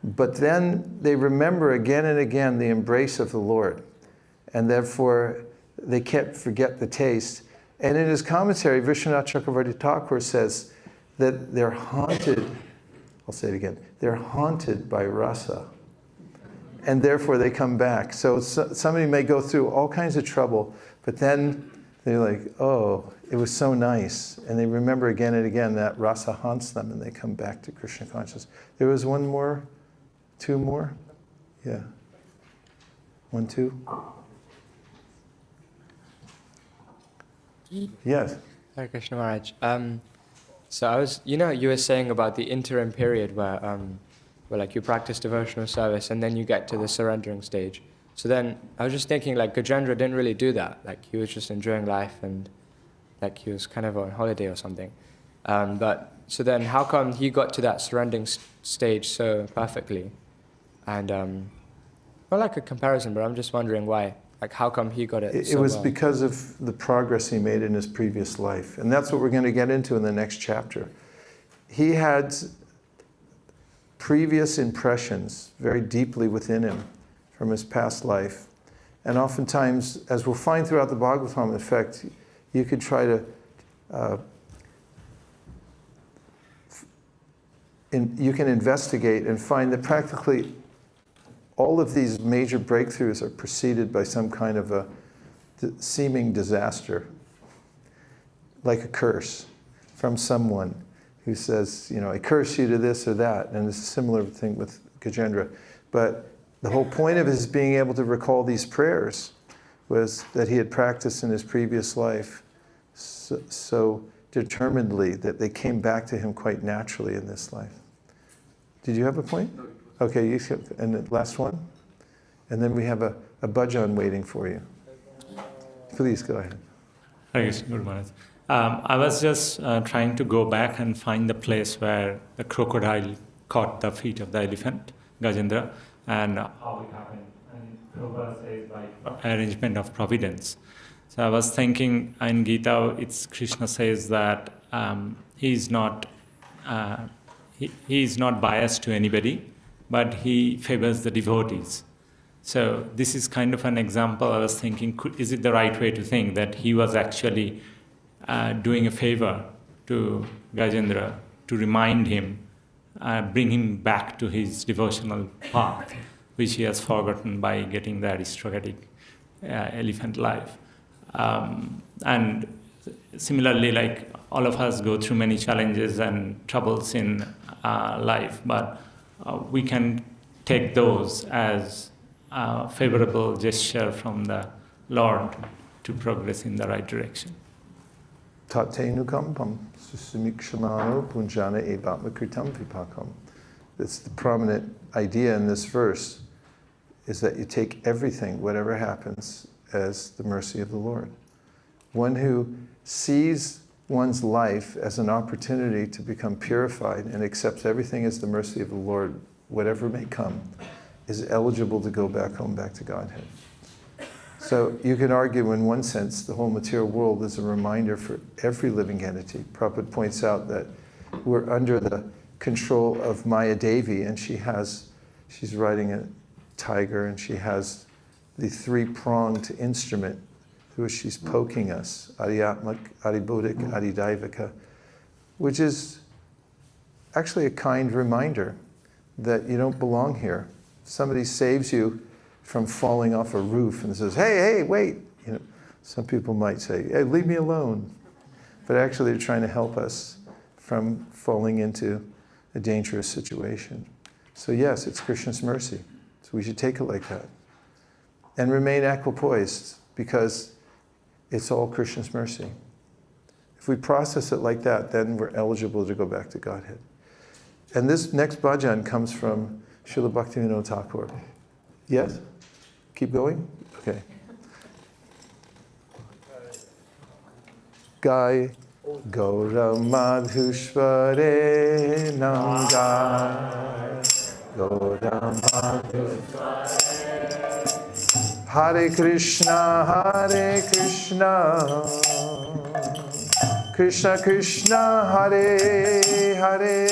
But then they remember again and again the embrace of the Lord. And therefore they can't forget the taste. And in his commentary, Vishwanath Chakravarti Thakur says that they're haunted, I'll say it again, they're haunted by rasa. And therefore they come back. So somebody may go through all kinds of trouble, but then they're like, oh, it was so nice. And they remember again and again that rasa haunts them and they come back to Krishna consciousness. There was one more, two more? Yeah. 1, 2? Yes. Hare Krishna Maharaj. So I was, you were saying about the interim period where like you practice devotional service and then you get to the surrendering stage. So then I was just thinking, like, Gajendra didn't really do that. Like, he was just enjoying life and like he was kind of on holiday or something. But so then how come he got to that surrendering stage so perfectly? And not like a comparison, but I'm just wondering why. Like, how come he got it so was well? because of the progress he made in his previous life. And that's what we're going to get into in the next chapter. He had previous impressions very deeply within him from his past life. And oftentimes, as we'll find throughout the Bhagavatam, in fact, you could try to you can investigate and find that practically all of these major breakthroughs are preceded by some kind of a seeming disaster, like a curse from someone who says, I curse you to this or that. And it's a similar thing with Gajendra. But the whole point of his being able to recall these prayers was that he had practiced in his previous life so determinedly that they came back to him quite naturally in this life. Did you have a point? Okay, and the last one? And then we have a bhajan waiting for you. Please go ahead. Yes, Guru Maharaj. I was just trying to go back and find the place where the crocodile caught the feet of the elephant, Gajendra, and how it happened. And Prabhupada says by arrangement of providence. So I was thinking in Gita, Krishna says that he is not biased to anybody, but he favors the devotees. So this is kind of an example. I was thinking, is it the right way to think that he was actually doing a favor to Gajendra to remind him, bring him back to his devotional path, which he has forgotten by getting the aristocratic elephant life. And similarly, like all of us go through many challenges and troubles in life, but we can take those as a favorable gesture from the Lord to progress in the right direction. Tatenukampam susamikshamano punjana evatmakritam vipakam. That's the prominent idea in this verse, is that you take everything, whatever happens, as the mercy of the Lord. One who sees one's life as an opportunity to become purified and accepts everything as the mercy of the Lord, whatever may come, is eligible to go back home, back to Godhead. So you can argue in one sense the whole material world is a reminder for every living entity. Prabhupada points out that we're under the control of Maya Devi, and she's riding a tiger, and she has the three-pronged instrument through which she's poking us, Adiyatmak, Adibodhik, Adidaivika, which is actually a kind reminder that you don't belong here. Somebody saves you from falling off a roof and says, hey, wait. Some people might say, hey, leave me alone. But actually they're trying to help us from falling into a dangerous situation. So yes, it's Krishna's mercy. So we should take it like that. And remain equipoised, because it's all Krishna's mercy. If we process it like that, then we're eligible to go back to Godhead. And this next bhajan comes from Srila Bhaktivedanta Thakur. Yes? Keep going? Okay. Gai Gaura Madhushvare Nangai Gaura Madhushvare Hare Krishna Krishna Krishna Hare Hare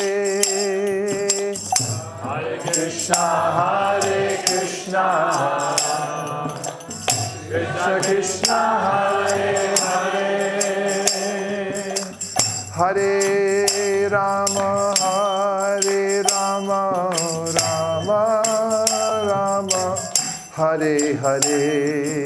Hare Krishna Krishna Krishna Hare Hare Hare Rama Rama Rama Hare Hare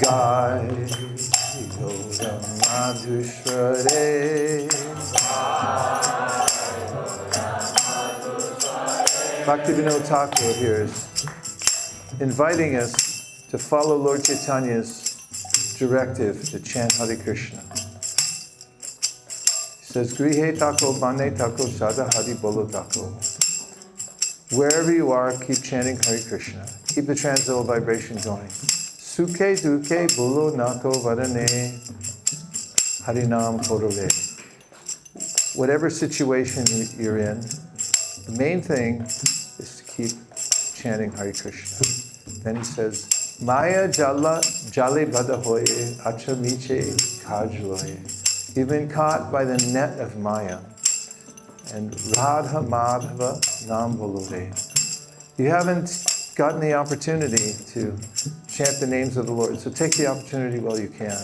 Gai Gaura Madhushvare Bhaktivedanta Thakur here is inviting us to follow Lord Chaitanya's directive to chant Hare Krishna. He says, Grihe tako, bane tako, sada hari bolo tako. Wherever you are, keep chanting Hare Krishna. Keep the transcendental vibration going. Sukhe duke bolo nako varane harinam korore. Whatever situation you're in, the main thing is to keep chanting Hare Krishna. Then he says, Maya jala jale bada hoye acha miche kajloye. You've been caught by the net of Maya. And Radha Madhava Nam Volore. You haven't gotten the opportunity to chant the names of the Lord, so take the opportunity while you can.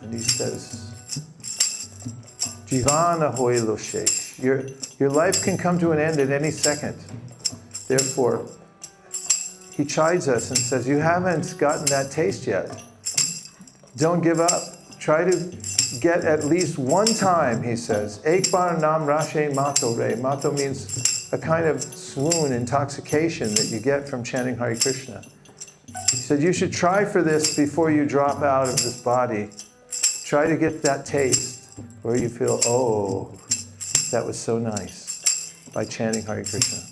And he says, Jivana hoy lo shesh. Your life can come to an end at any second. Therefore, he chides us and says, you haven't gotten that taste yet. Don't give up. Try to get at least one time, he says. Ek bar nam rashe mato re. Mato means a kind of swoon, intoxication that you get from chanting Hare Krishna. He said, you should try for this before you drop out of this body. Try to get that taste where you feel, oh, that was so nice, by chanting Hare Krishna.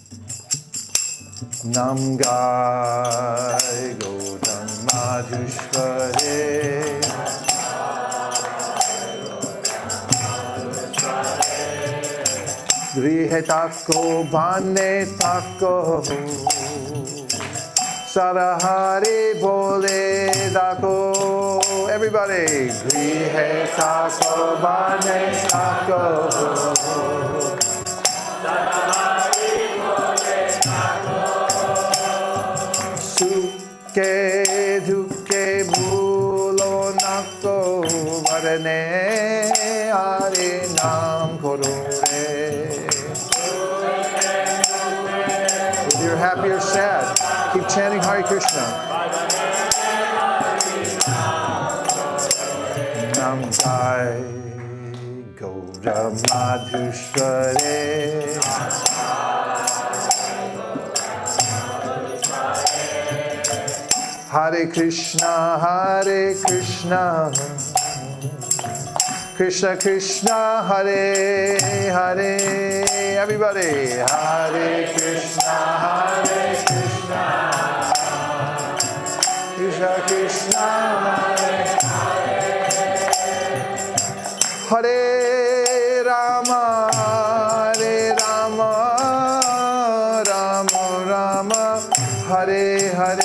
Nam gai godam madhushvare Grihe tako bane tako Sarahari bole dako. Everybody. Grihe tako bane tako Sarahari bole dako Suke duke bulo nako Varane are nam korore. Whether you're happy or sad, keep chanting Hare Krishna. Namgai Gaura Madhushware. Hare Krishna, Krishna Krishna, Hare Hare. Everybody, Hare Krishna, Krishna Krishna, Hare Rama, Rama Rama, Hare Hare.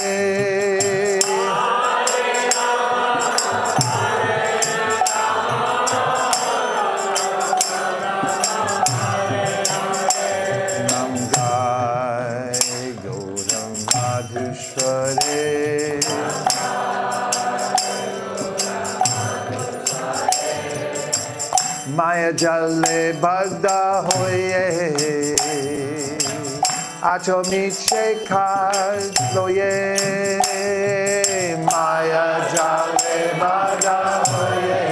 Maya jale bagda hoye, acho miche loye. Maya jale bagda hoye,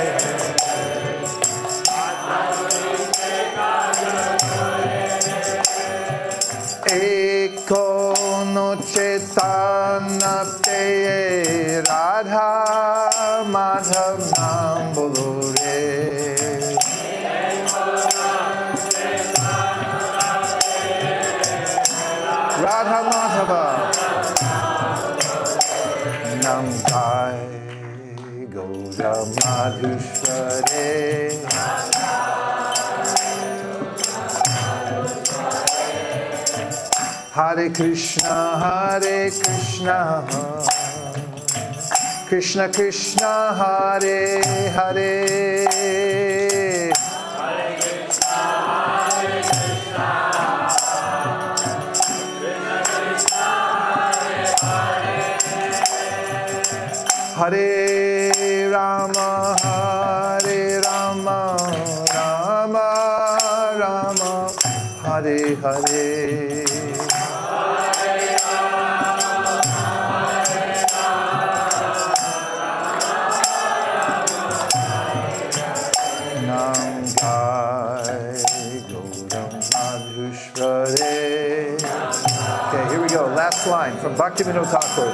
eko no chetana peye, Radha Madhav nam bolore. Radha Madhava. Namgai Gaura Madhushware. Hare Krishna, Krishna Krishna, Hare Hare. Hare Rama, Rama Rama, Hare Hare. Namgai Gauram Madhushware. Okay, here we go. Last line from Bhaktivedanta Thakur.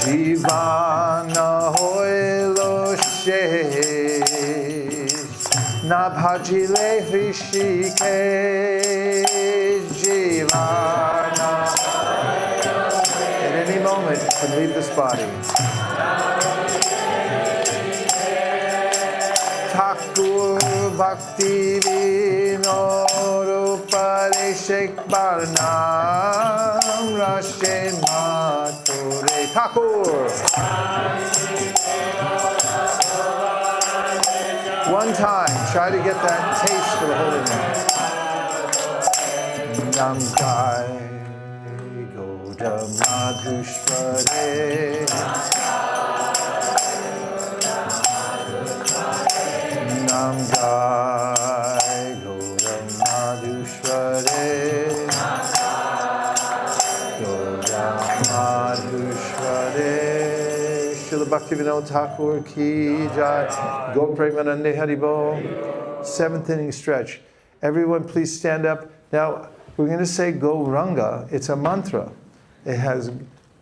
Jivana hoilo shesh, na bhajile hrishikesh. Jivana. At any moment, you can leave this body. Thakur Bhakti Vinodupare Shek Barnam Rashe Mature. Thakur. One time, try to get that taste for the Holy Name. Namgai Gauda Madhushware. Namgai Gaura Madhushware. Gaura Madhushware. Srila Bhaktivedanta Thakur ki jai. Go Premanande Haribo. Seventh inning stretch. Everyone please stand up. Now we're going to say Gauranga. It's a mantra. It has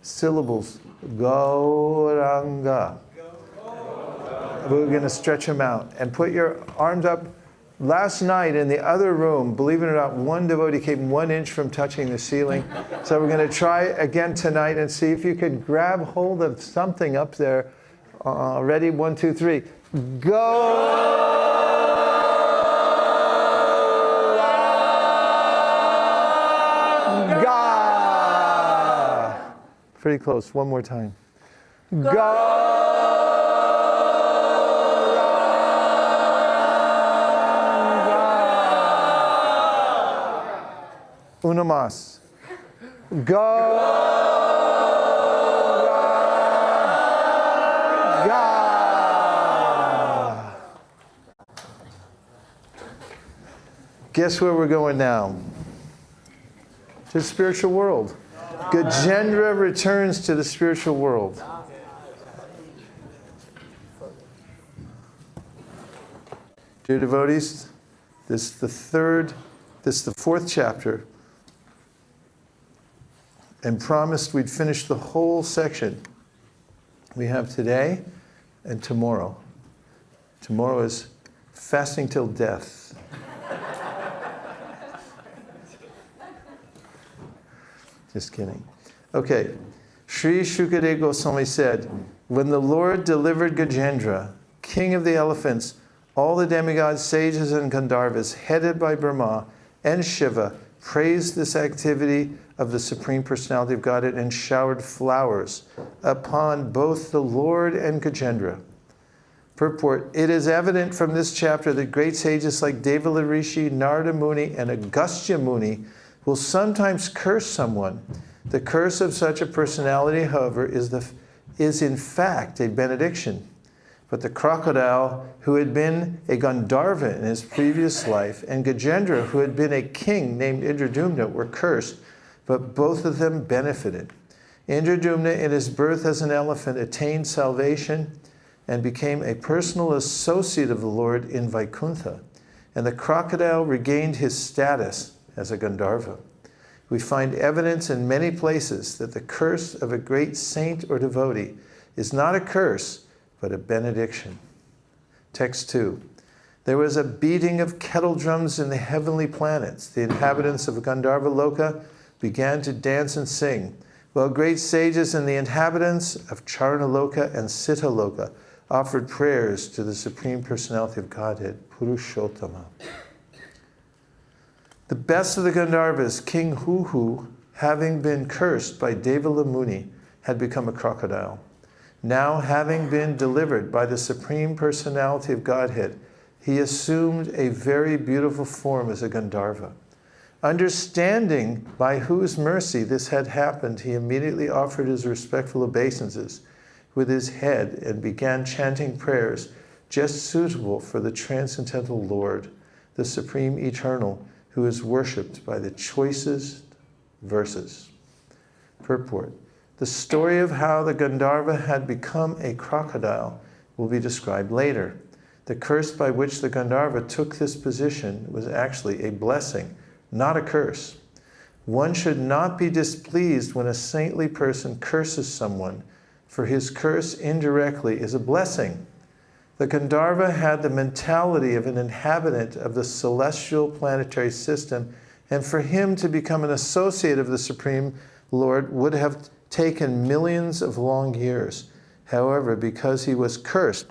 syllables. Gauranga. We're going to stretch them out and put your arms up. Last night in the other room, believe it or not, one devotee came 1 inch from touching the ceiling. So we're going to try again tonight and see if you could grab hold of something up there. Ready? 1, 2, 3. Go! Pretty close. One more time. Go! Una más. Go. Guess where we're going now? To the spiritual world. Gajendra returns to the spiritual world. Dear devotees, this is the fourth chapter, and promised we'd finish the whole section we have today and tomorrow. Tomorrow is fasting till death. Just kidding. Okay. Sri Shukadeva Goswami said, when the Lord delivered Gajendra, king of the elephants, all the demigods, sages, and Gandharvas, headed by Brahma and Shiva, praised this activity of the Supreme Personality of Godhead and showered flowers upon both the Lord and Gajendra. Purport, it is evident from this chapter that great sages like Devala Rishi, Narada Muni, and Agastya Muni will sometimes curse someone. The curse of such a personality, however, is in fact a benediction. But the crocodile, who had been a Gandharva in his previous life, and Gajendra, who had been a king named Indradumna, were cursed, but both of them benefited. Indradumna, in his birth as an elephant, attained salvation and became a personal associate of the Lord in Vaikuntha, and the crocodile regained his status as a Gandharva. We find evidence in many places that the curse of a great saint or devotee is not a curse, but a benediction. Text 2. There was a beating of kettle drums in the heavenly planets. The inhabitants of Gandharva Loka began to dance and sing, while great sages and the inhabitants of Charana Loka and Siddha Loka offered prayers to the Supreme Personality of Godhead, Purushottama. The best of the Gandharvas, King Huhu, having been cursed by Devala Muni, had become a crocodile. Now, having been delivered by the Supreme Personality of Godhead, he assumed a very beautiful form as a Gandharva. Understanding by whose mercy this had happened, he immediately offered his respectful obeisances with his head and began chanting prayers just suitable for the transcendental Lord, the Supreme Eternal, who is worshipped by the choicest verses. Purport. The story of how the Gandharva had become a crocodile will be described later. The curse by which the Gandharva took this position was actually a blessing, not a curse. One should not be displeased when a saintly person curses someone, for his curse indirectly is a blessing. The Gandharva had the mentality of an inhabitant of the celestial planetary system, and for him to become an associate of the Supreme Lord would have taken millions of long years. However, because he was cursed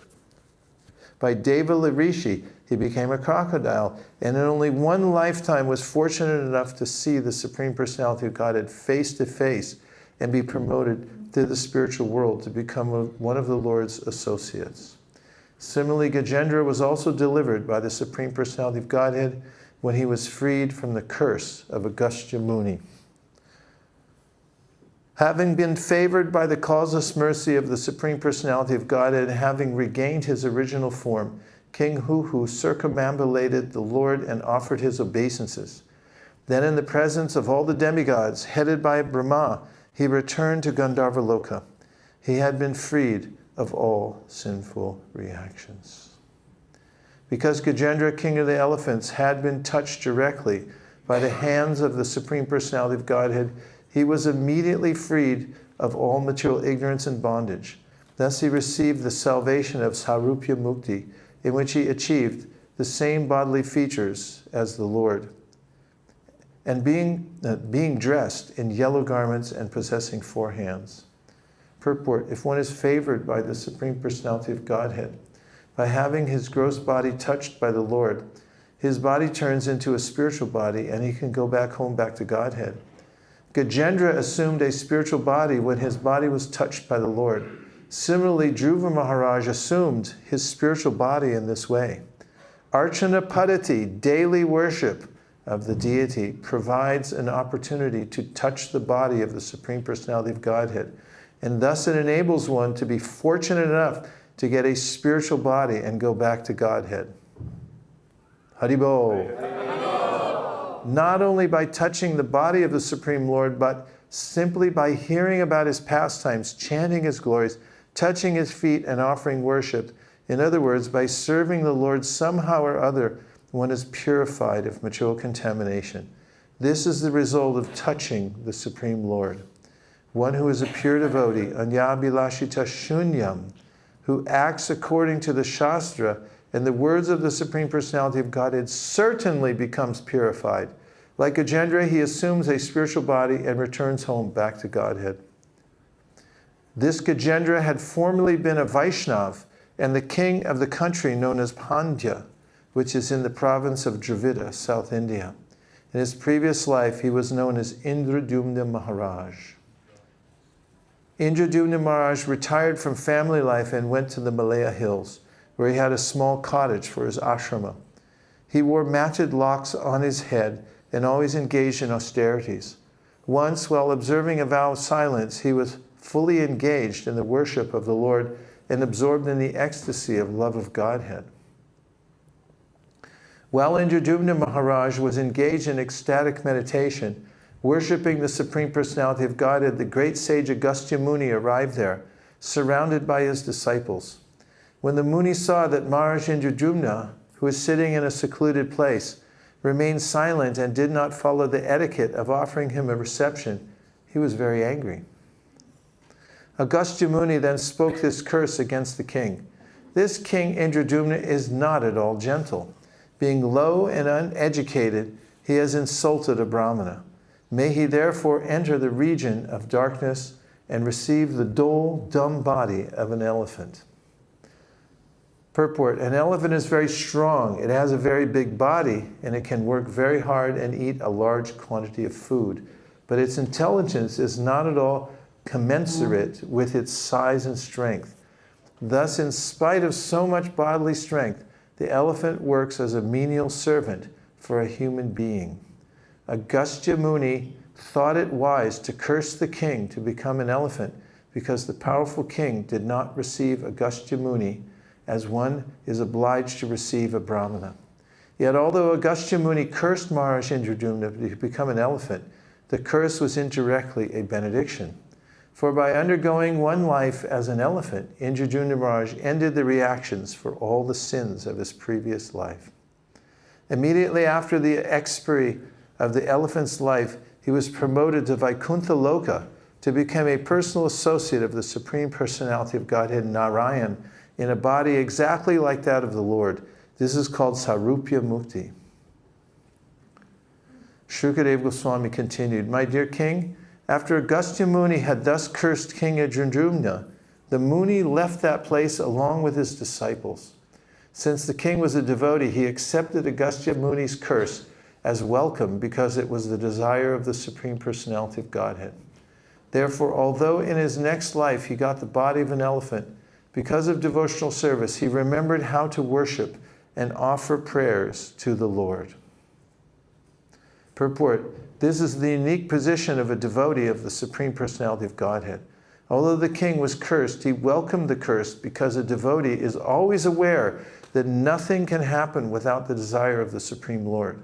by Devala Rishi, he became a crocodile, and in only one lifetime was fortunate enough to see the Supreme Personality of Godhead face to face and be promoted to the spiritual world to become one of the Lord's associates. Similarly, Gajendra was also delivered by the Supreme Personality of Godhead when he was freed from the curse of Agastya Muni. Having been favored by the causeless mercy of the Supreme Personality of Godhead and having regained his original form, King Huhu circumambulated the Lord and offered his obeisances. Then in the presence of all the demigods, headed by Brahma, he returned to Gandharva Loka. He had been freed of all sinful reactions. Because Gajendra, king of the elephants, had been touched directly by the hands of the Supreme Personality of Godhead, he was immediately freed of all material ignorance and bondage. Thus he received the salvation of Sarupya Mukti, in which he achieved the same bodily features as the Lord, and being dressed in yellow garments and possessing 4 hands. Purport, if one is favored by the Supreme Personality of Godhead, by having his gross body touched by the Lord, his body turns into a spiritual body and he can go back home, back to Godhead. Gajendra assumed a spiritual body when his body was touched by the Lord. Similarly, Dhruva Maharaj assumed his spiritual body in this way. Archana Padati, daily worship of the deity, provides an opportunity to touch the body of the Supreme Personality of Godhead, and thus it enables one to be fortunate enough to get a spiritual body and go back to Godhead. Haribol. Not only by touching the body of the Supreme Lord, but simply by hearing about his pastimes, chanting his glories, touching his feet and offering worship, In other words, by serving the Lord somehow or other, one is purified of material contamination. This is the result of touching the Supreme Lord. One who is a pure devotee, anyabhilashita shunyam, who acts according to the Shastra and the words of the Supreme Personality of Godhead, certainly becomes purified. Like Gajendra, he assumes a spiritual body and returns home back to Godhead. This Gajendra had formerly been a Vaishnav and the king of the country known as Pandya, which is in the province of Dravida, South India. In his previous life, he was known as Indradumna Maharaj. Indradumna Maharaj retired from family life and went to the Malaya Hills, where he had a small cottage for his ashrama. He wore matted locks on his head and always engaged in austerities. Once, while observing a vow of silence, he was fully engaged in the worship of the Lord and absorbed in the ecstasy of love of Godhead. While Indradumna Maharaj was engaged in ecstatic meditation, worshipping the Supreme Personality of Godhead, the great sage Agastya Muni arrived there, surrounded by his disciples. When the Muni saw that Maharaj Indradumna, who was sitting in a secluded place, remained silent and did not follow the etiquette of offering him a reception, he was very angry. Agastya Muni then spoke this curse against the king. This king Indradumna is not at all gentle. Being low and uneducated, he has insulted a Brahmana. May he therefore enter the region of darkness and receive the dull, dumb body of an elephant. Purport: an elephant is very strong. It has a very big body, and it can work very hard and eat a large quantity of food. But its intelligence is not at all commensurate with its size and strength. Thus, in spite of so much bodily strength, the elephant works as a menial servant for a human being. Agastya Muni thought it wise to curse the king to become an elephant because the powerful king did not receive Agastya Muni as one is obliged to receive a Brahmana. Yet although Agastya Muni cursed Maharaj Indradumna to become an elephant, the curse was indirectly a benediction. For by undergoing one life as an elephant, Indradumna Maharaj ended the reactions for all the sins of his previous life. Immediately after the expiry of the elephant's life, he was promoted to Vaikuntha Loka to become a personal associate of the Supreme Personality of Godhead, Narayan, in a body exactly like that of the Lord. This is called Sarupya Mukti. Shukadeva Goswami continued, "My dear king, after Agastya Muni had thus cursed King Indradumna, the Muni left that place along with his disciples. Since the king was a devotee, he accepted Agastya Muni's curse as welcome because it was the desire of the Supreme Personality of Godhead. Therefore, although in his next life he got the body of an elephant, because of devotional service, he remembered how to worship and offer prayers to the Lord." Purport: this is the unique position of a devotee of the Supreme Personality of Godhead. Although the king was cursed, he welcomed the curse because a devotee is always aware that nothing can happen without the desire of the Supreme Lord.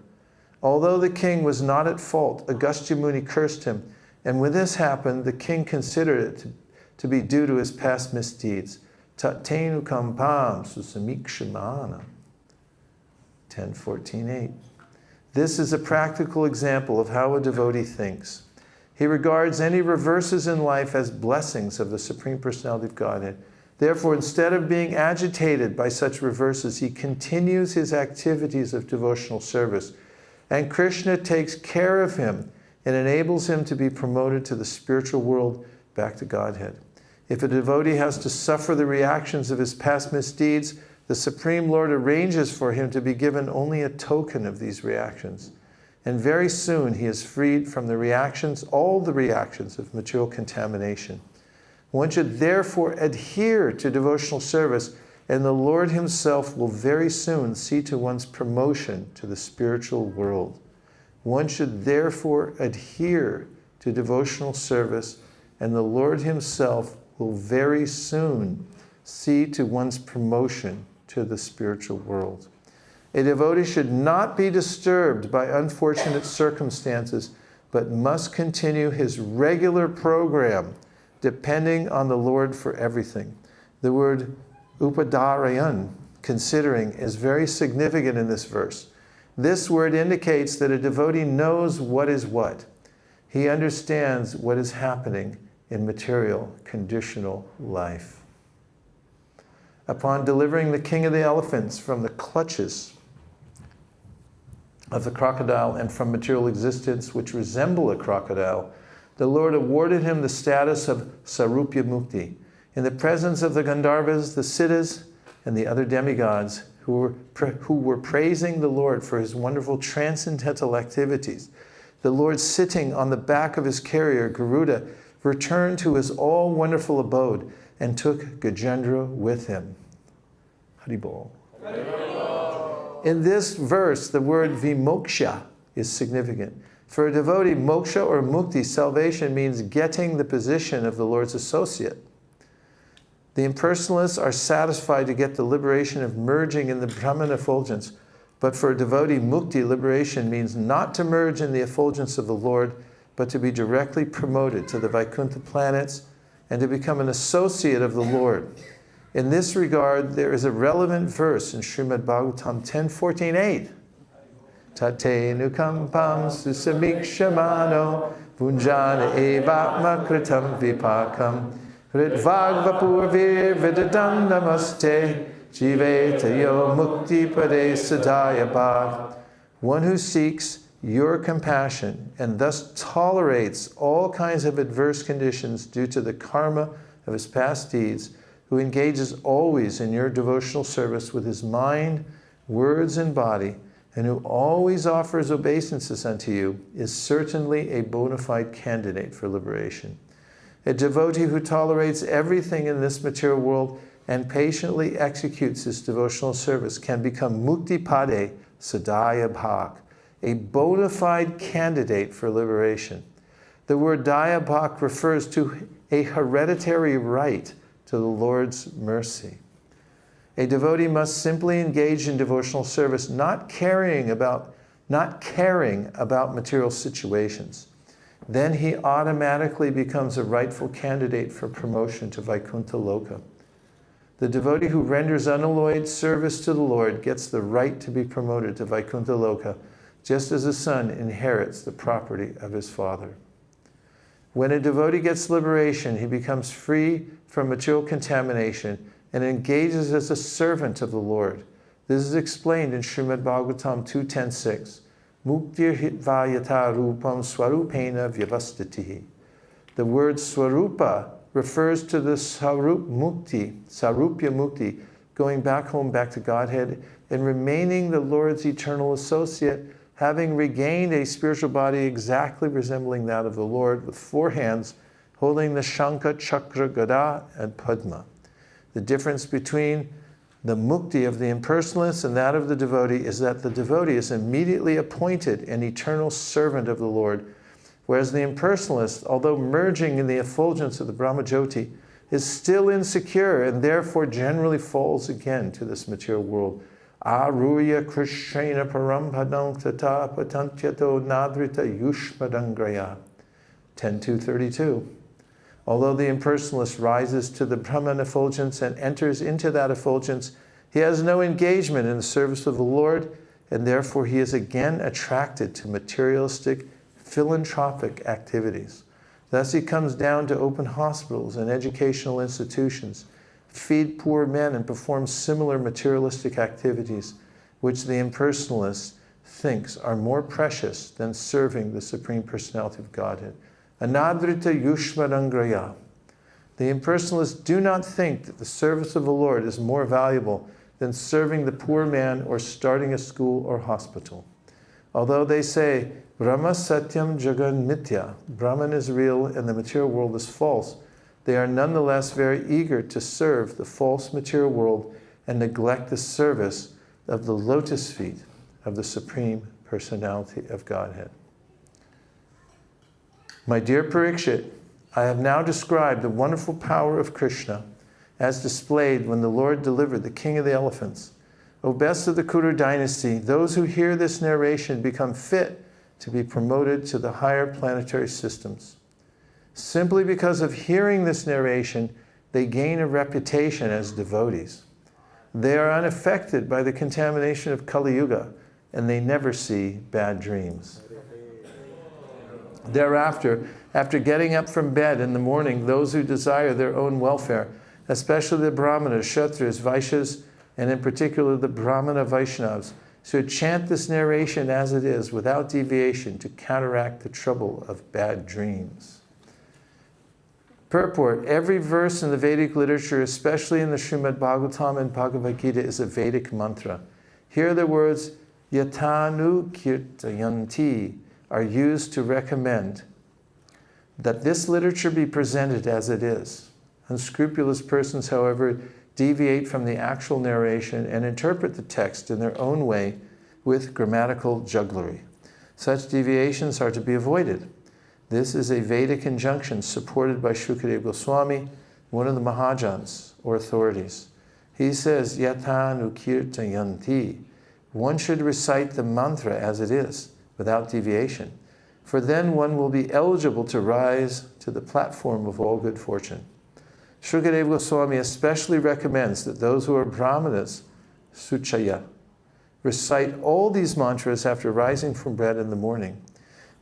Although the king was not at fault, Agastya Muni cursed him, and when this happened, the king considered it to be due to his past misdeeds. Tatenu kampam susamikshimana. 10.14.8. This is a practical example of how a devotee thinks. He regards any reverses in life as blessings of the Supreme Personality of Godhead. Therefore, instead of being agitated by such reverses, he continues his activities of devotional service. And Krishna takes care of him and enables him to be promoted to the spiritual world back to Godhead. If a devotee has to suffer the reactions of his past misdeeds, the Supreme Lord arranges for him to be given only a token of these reactions. And very soon he is freed from the reactions, all the reactions of material contamination. One should therefore adhere to devotional service, and the Lord himself will very soon see to one's promotion to the spiritual world. One should therefore adhere to devotional service, and the Lord himself will very soon see to one's promotion to the spiritual world. A devotee should not be disturbed by unfortunate circumstances, but must continue his regular program, depending on the Lord for everything. The word Upadarayan, considering, is very significant in this verse. This word indicates that a devotee knows what is what. He understands what is happening in material, conditional life. Upon delivering the king of the elephants from the clutches of the crocodile and from material existence which resemble a crocodile, the Lord awarded him the status of Sarupya Mukti. In the presence of the Gandharvas, the Siddhas, and the other demigods who were praising the Lord for his wonderful transcendental activities, the Lord, sitting on the back of his carrier, Garuda, returned to his all-wonderful abode and took Gajendra with him. Haribol. In this verse, the word vimoksha is significant. For a devotee, moksha or mukti, salvation, means getting the position of the Lord's associate. The impersonalists are satisfied to get the liberation of merging in the Brahman effulgence. But for a devotee, mukti, liberation, means not to merge in the effulgence of the Lord, but to be directly promoted to the Vaikuntha planets and to become an associate of the Lord. In this regard, there is a relevant verse in Srimad Bhagavatam 10:14-8. Tate nukampam susamikshamano punjana evatma kritam vipakam ritvagvapurvir vidadan namaste jivetayo mukti pade sadaya bhav. One who seeks your compassion and thus tolerates all kinds of adverse conditions due to the karma of his past deeds, who engages always in your devotional service with his mind, words, and body, and who always offers obeisances unto you, is certainly a bona fide candidate for liberation. A devotee who tolerates everything in this material world and patiently executes his devotional service can become mukti pade sadaya bhak, a bona fide candidate for liberation. The word daya bhak refers to a hereditary right to the Lord's mercy. A devotee must simply engage in devotional service, not caring about material situations. Then he automatically becomes a rightful candidate for promotion to Vaikuntha Loka. The devotee who renders unalloyed service to the Lord gets the right to be promoted to Vaikuntha Loka, just as a son inherits the property of his father. When a devotee gets liberation, he becomes free from material contamination and engages as a servant of the Lord. This is explained in Srimad Bhagavatam 2.10.6. Muktir hitvayata rupam swarupena vyavastitihi. The word swarupa refers to the sarupya mukti, going back home, back to Godhead, and remaining the Lord's eternal associate, having regained a spiritual body exactly resembling that of the Lord, with 4 hands, holding the Shankha, Chakra, Gada, and Padma. The difference between the mukti of the impersonalist and that of the devotee is that the devotee is immediately appointed an eternal servant of the Lord, whereas the impersonalist, although merging in the effulgence of the Brahmajyoti, is still insecure and therefore generally falls again to this material world. Aruya Krishnena Parampadam Tata Patantyato Nadrita Yushmadangraya. 10.2.32. Although the impersonalist rises to the Brahman effulgence and enters into that effulgence, he has no engagement in the service of the Lord, and therefore he is again attracted to materialistic, philanthropic activities. Thus he comes down to open hospitals and educational institutions, feed poor men, and perform similar materialistic activities, which the impersonalist thinks are more precious than serving the Supreme Personality of Godhead. Anadrita yushmadangraya. The impersonalists do not think that the service of the Lord is more valuable than serving the poor man or starting a school or hospital. Although they say, Brahma satyam jagan mitya, Brahman is real and the material world is false, they are nonetheless very eager to serve the false material world and neglect the service of the lotus feet of the Supreme Personality of Godhead. My dear Parikshit, I have now described the wonderful power of Krishna as displayed when the Lord delivered the king of the elephants. O best of the Kuru dynasty, those who hear this narration become fit to be promoted to the higher planetary systems. Simply because of hearing this narration, they gain a reputation as devotees. They are unaffected by the contamination of Kali Yuga, and they never see bad dreams. Thereafter, after getting up from bed in the morning, those who desire their own welfare, especially the Brahmanas, Kshatras, Vaishyas, and in particular the Brahmana Vaishnavas, should chant this narration as it is, without deviation, to counteract the trouble of bad dreams. Purport: every verse in the Vedic literature, especially in the Srimad Bhagavatam and Bhagavad Gita, is a Vedic mantra. Here the words yatanu kirtayanti are used to recommend that this literature be presented as it is. Unscrupulous persons, however, deviate from the actual narration and interpret the text in their own way with grammatical jugglery. Such deviations are to be avoided. This is a Vedic injunction supported by Shukadeva Goswami, one of the Bhajans, or authorities. He says, yatanu kirtayanti. One should recite the mantra as it is, without deviation, for then one will be eligible to rise to the platform of all good fortune. Shukadeva Goswami especially recommends that those who are brahmanas, suchaya, recite all these mantras after rising from bed in the morning.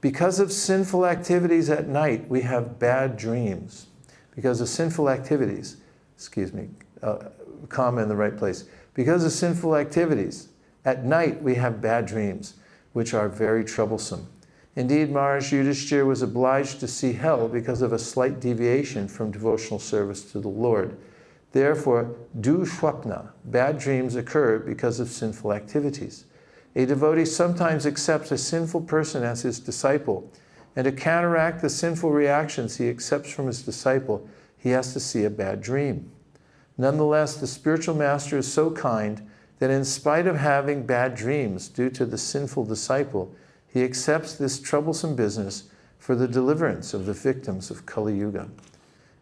Because of sinful activities at night, we have bad dreams. Because of sinful activities, comma in the right place. Because of sinful activities, at night we have bad dreams, which are very troublesome. Indeed, Maharaj Yudhishthira was obliged to see hell because of a slight deviation from devotional service to the Lord. Therefore, dushwapna, bad dreams, occur because of sinful activities. A devotee sometimes accepts a sinful person as his disciple, and to counteract the sinful reactions he accepts from his disciple, he has to see a bad dream. Nonetheless, the spiritual master is so kind that in spite of having bad dreams due to the sinful disciple, he accepts this troublesome business for the deliverance of the victims of Kali Yuga.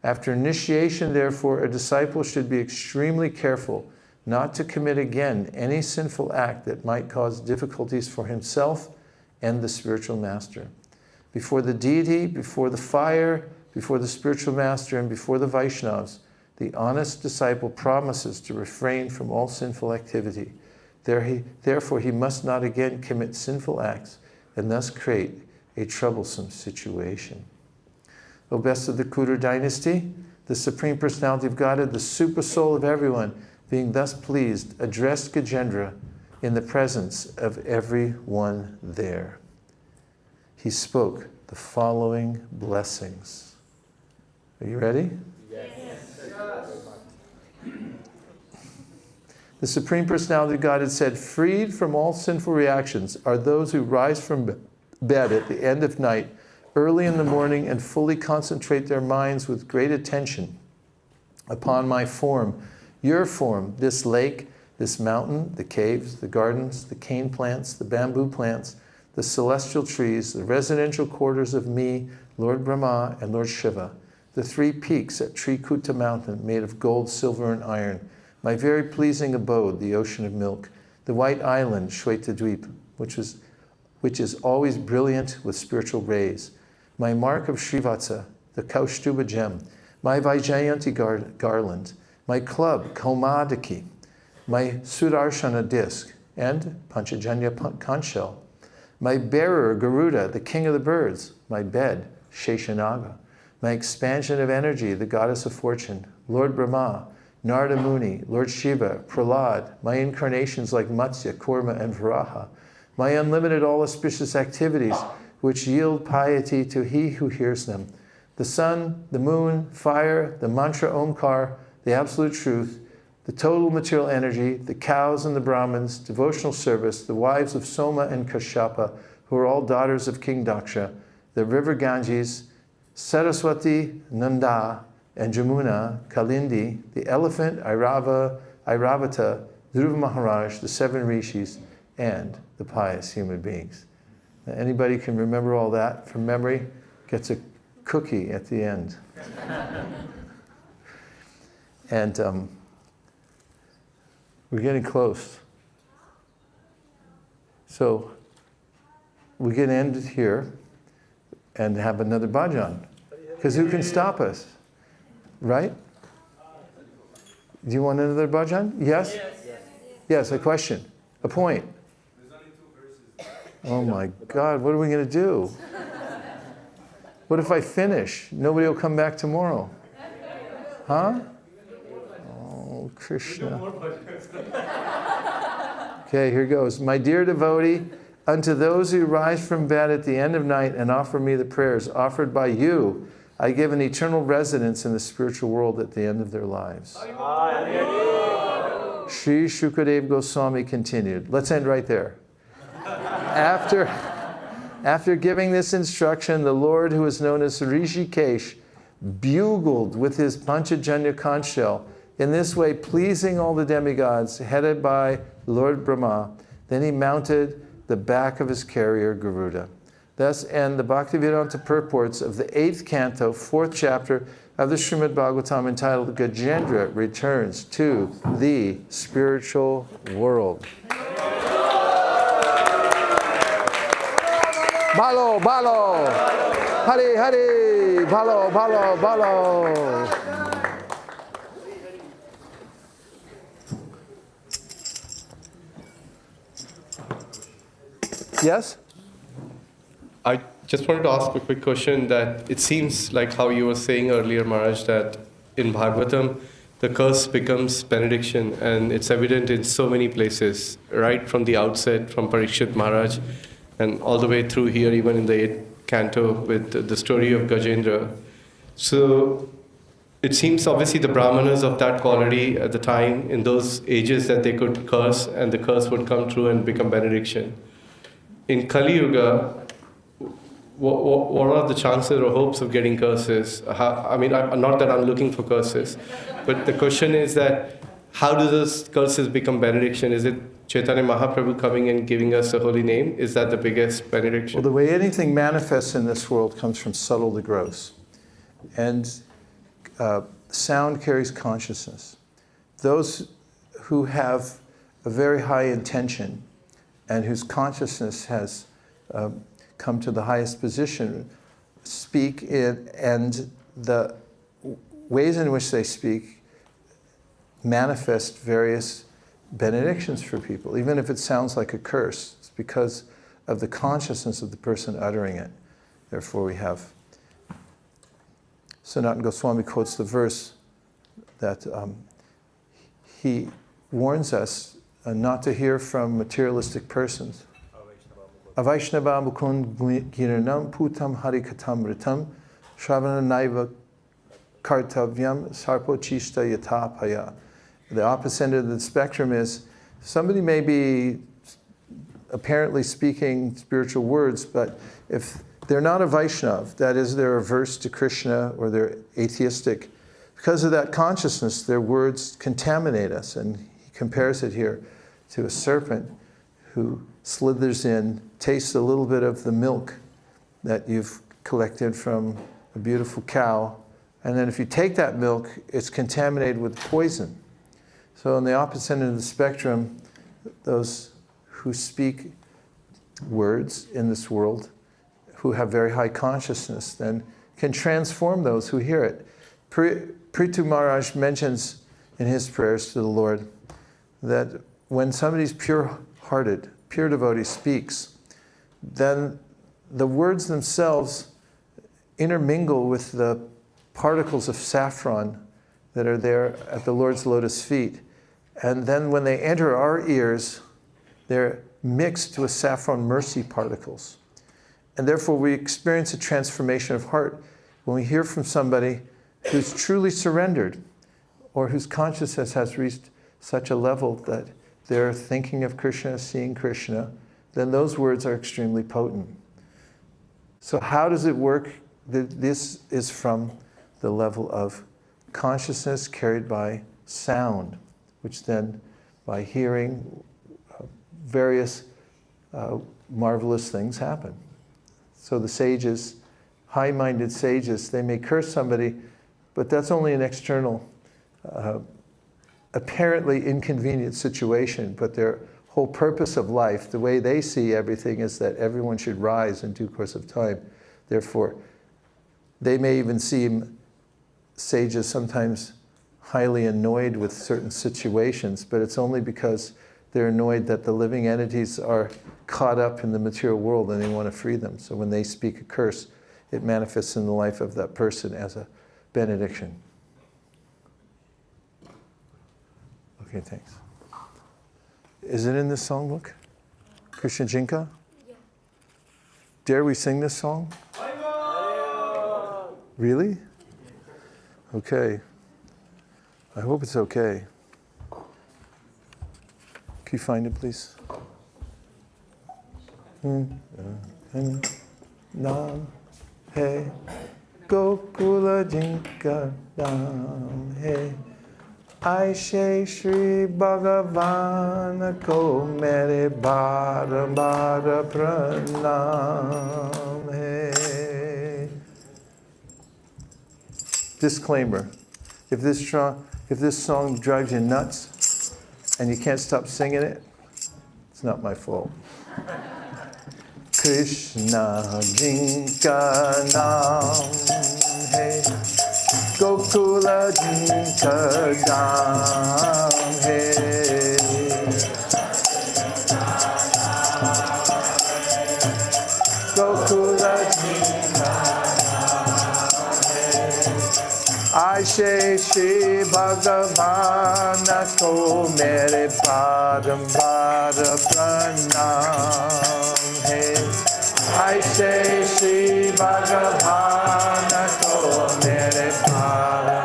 After initiation, therefore, a disciple should be extremely careful not to commit again any sinful act that might cause difficulties for himself and the spiritual master. Before the deity, before the fire, before the spiritual master, and before the Vaishnavas, the honest disciple promises to refrain from all sinful activity. Therefore, he must not again commit sinful acts and thus create a troublesome situation. O best of the Kudur dynasty, the Supreme Personality of Godhead, the super soul of everyone, being thus pleased, addressed Gajendra in the presence of everyone there. He spoke the following blessings. Are you ready? The Supreme Personality of Godhead said, freed from all sinful reactions are those who rise from bed at the end of night, early in the morning, and fully concentrate their minds with great attention upon my form, your form, this lake, this mountain, the caves, the gardens, the cane plants, the bamboo plants, the celestial trees, the residential quarters of me, Lord Brahma, and Lord Shiva, the 3 peaks at Trikuta mountain made of gold, silver, and iron, my very pleasing abode, the ocean of milk, the white island, Shwetadweep, which is always brilliant with spiritual rays, my mark of Srivatsa, the Kaustuba gem, my Vaijayanti garland, my club, Kaumadaki, my Sudarshana disc, and Panchajanya conch shell, my bearer, Garuda, the king of the birds, my bed, Sheshanaga, my expansion of energy, the goddess of fortune, Lord Brahma, Narada Muni, Lord Shiva, Prahlad, my incarnations like Matsya, Kurma, and Varaha, my unlimited all auspicious activities which yield piety to he who hears them, the sun, the moon, fire, the mantra Omkar, the absolute truth, the total material energy, the cows and the Brahmins, devotional service, the wives of Soma and Kashyapa, who are all daughters of King Daksha, the river Ganges, Saraswati, Nanda, and Jamuna, Kalindi, the elephant, Airavata, Dhruva Maharaj, the 7 rishis, and the pious human beings. Now, anybody can remember all that from memory gets a cookie at the end. And we're getting close. So we're going to end it here and have another bhajan. Because who can stop us? Right? Do you want another bhajan? Yes? Yes, a question, a point. There's only 2 verses. Oh my God, what are we going to do? What if I finish? Nobody will come back tomorrow. Huh? Oh, Krishna. Okay, here goes. My dear devotee, unto those who rise from bed at the end of night and offer me the prayers offered by you, I give an eternal residence in the spiritual world at the end of their lives. Sri Shukadev Goswami continued. Let's end right there. After giving this instruction, the Lord, who is known as Rishikesh, bugled with his Panchajanya conch shell, in this way pleasing all the demigods, headed by Lord Brahma. Then he mounted the back of his carrier, Garuda. Thus end the Bhaktivedanta purports of the 8th canto, 4th chapter of the Srimad Bhagavatam, entitled Gajendra Returns to the Spiritual World. Balo, balo, Hari, Hari, balo, balo, balo. Yes? I just wanted to ask a quick question that it seems like how you were saying earlier, Maharaj, that in Bhagavatam, the curse becomes benediction, and it's evident in so many places, right from the outset, from Parikshit Maharaj, and all the way through here, even in the 8th canto with the story of Gajendra. So it seems obviously the brahmanas of that quality at the time, in those ages, that they could curse, and the curse would come true and become benediction. In Kali Yuga, what are the chances or hopes of getting curses? Not that I'm looking for curses, but the question is that how do those curses become benediction? Is it Chaitanya Mahaprabhu coming and giving us the holy name? Is that the biggest benediction? Well, the way anything manifests in this world comes from subtle to gross. And sound carries consciousness. Those who have a very high intention and whose consciousness has come to the highest position speak in, and the ways in which they speak manifest various benedictions for people. Even if it sounds like a curse, it's because of the consciousness of the person uttering it. Therefore we have, Sanatana Goswami quotes the verse that he warns us not to hear from materialistic persons. Avaishnava mukund giranam putam harikatam ritam shravana naiva kartavyam sarpochista yatapaya. The opposite end of the spectrum is somebody may be apparently speaking spiritual words, but if they're not a Vaishnav, that is, they're averse to Krishna or they're atheistic, because of that consciousness, their words contaminate us. And he compares it here to a serpent who slithers in, tastes a little bit of the milk that you've collected from a beautiful cow, and then if you take that milk, it's contaminated with poison. So on the opposite end of the spectrum, those who speak words in this world, who have very high consciousness, then can transform those who hear it. Prithu Maharaj mentions in his prayers to the Lord that when somebody's pure-hearted, pure devotee speaks, then the words themselves intermingle with the particles of saffron that are there at the Lord's lotus feet. And then when they enter our ears, they're mixed with saffron mercy particles. And therefore we experience a transformation of heart when we hear from somebody who's truly surrendered or whose consciousness has reached such a level that they're thinking of Krishna, seeing Krishna, then those words are extremely potent. So how does it work? This is from the level of consciousness carried by sound, which then, by hearing, various marvelous things happen. So the sages, high-minded sages, they may curse somebody, but that's only an external, apparently inconvenient situation, but their whole purpose of life, the way they see everything, is that everyone should rise in due course of time. Therefore, they may even seem, sages, sometimes highly annoyed with certain situations, but it's only because they're annoyed that the living entities are caught up in the material world and they want to free them. So when they speak a curse, it manifests in the life of that person as a benediction. Okay, thanks. Is it in this songbook? Krishna Jinka? Yeah. Dare we sing this song? Really? Okay. I hope it's okay. Can you find it, please? Nam Hey Gokula Jinka Nam Hey Aishe Shri Bhagavan Ko Mere Bhara Bhara Pranam Hey. Disclaimer. If this song drives you nuts and you can't stop singing it, it's not my fault. Krishna Jinka Nam Hey Gokula Jinka Nam Hey Gokula Jinka Aishe Shri Bhagavana Ko Mere Bhara Pranam Hey Aishe Shri Bhagavana Ko Mere Bhara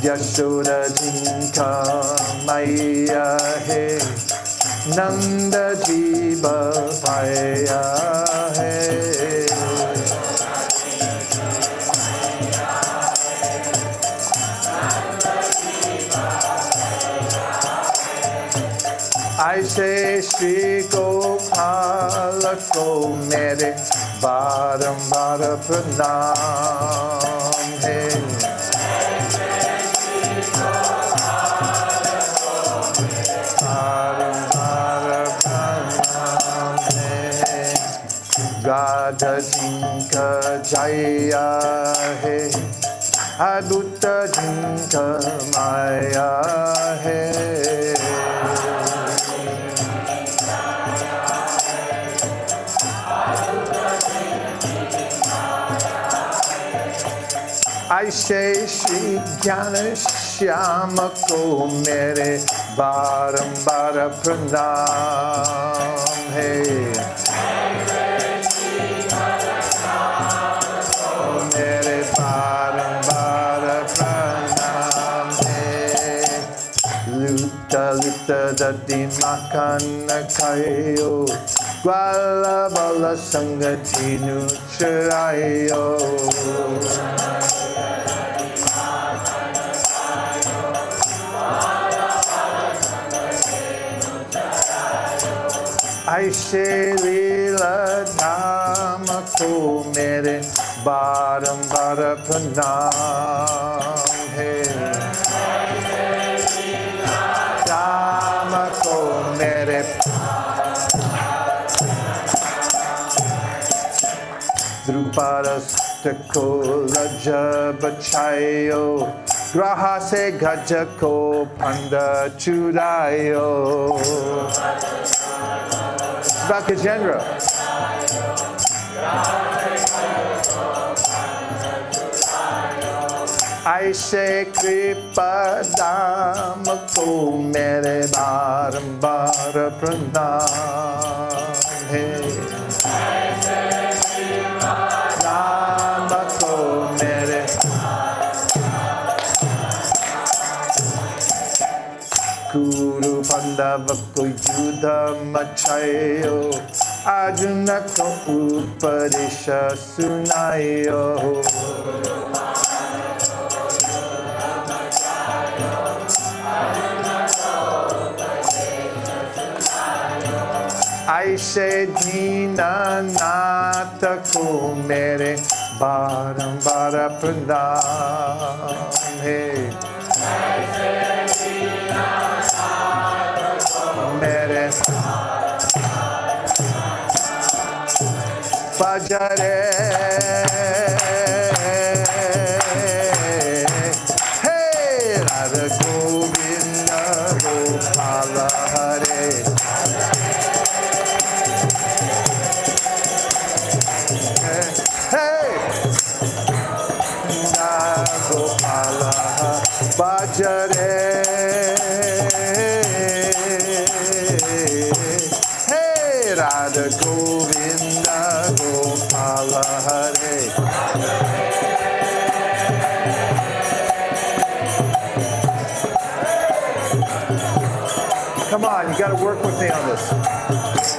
Yashoda Jinka Maya Hey Nanda Jiva Bhaya Hey Aishe Shri Gopala Ko Mere Bhara Pranam Hey Bhara Pranam Hey Radha Jinka Jaya Hey Adutta Jinka Maya Hey Aishe Shri Jnana Shyama Ko Mere Bhara Pranam Hey Mere Bhara Pranam Hey Luta Dadi Makana Kayo Gwala Bala Sangati Nucharayo Aishe Leela Dhama Ko Mere Bhara Pranam Hey Dhama Ko Mere Drupadastako Raja Bachayo Graha Se Gaja Ko Panda Chudayo Vakajendra. Aishe Kripa Dhamma Ko Mere Bhara Pranam Hey Dhamma Ko Mere Guru Pandava Ko Yudha Machayo Arjuna Ko Upadesha Sunayo Aishe Dina Nata Ko Mere Bhara Pranam Hey Mere Bhajare Hey Radha Bhajare. Hey, Radha Govinda Gopala Hare. Come on, you got to work with me on this.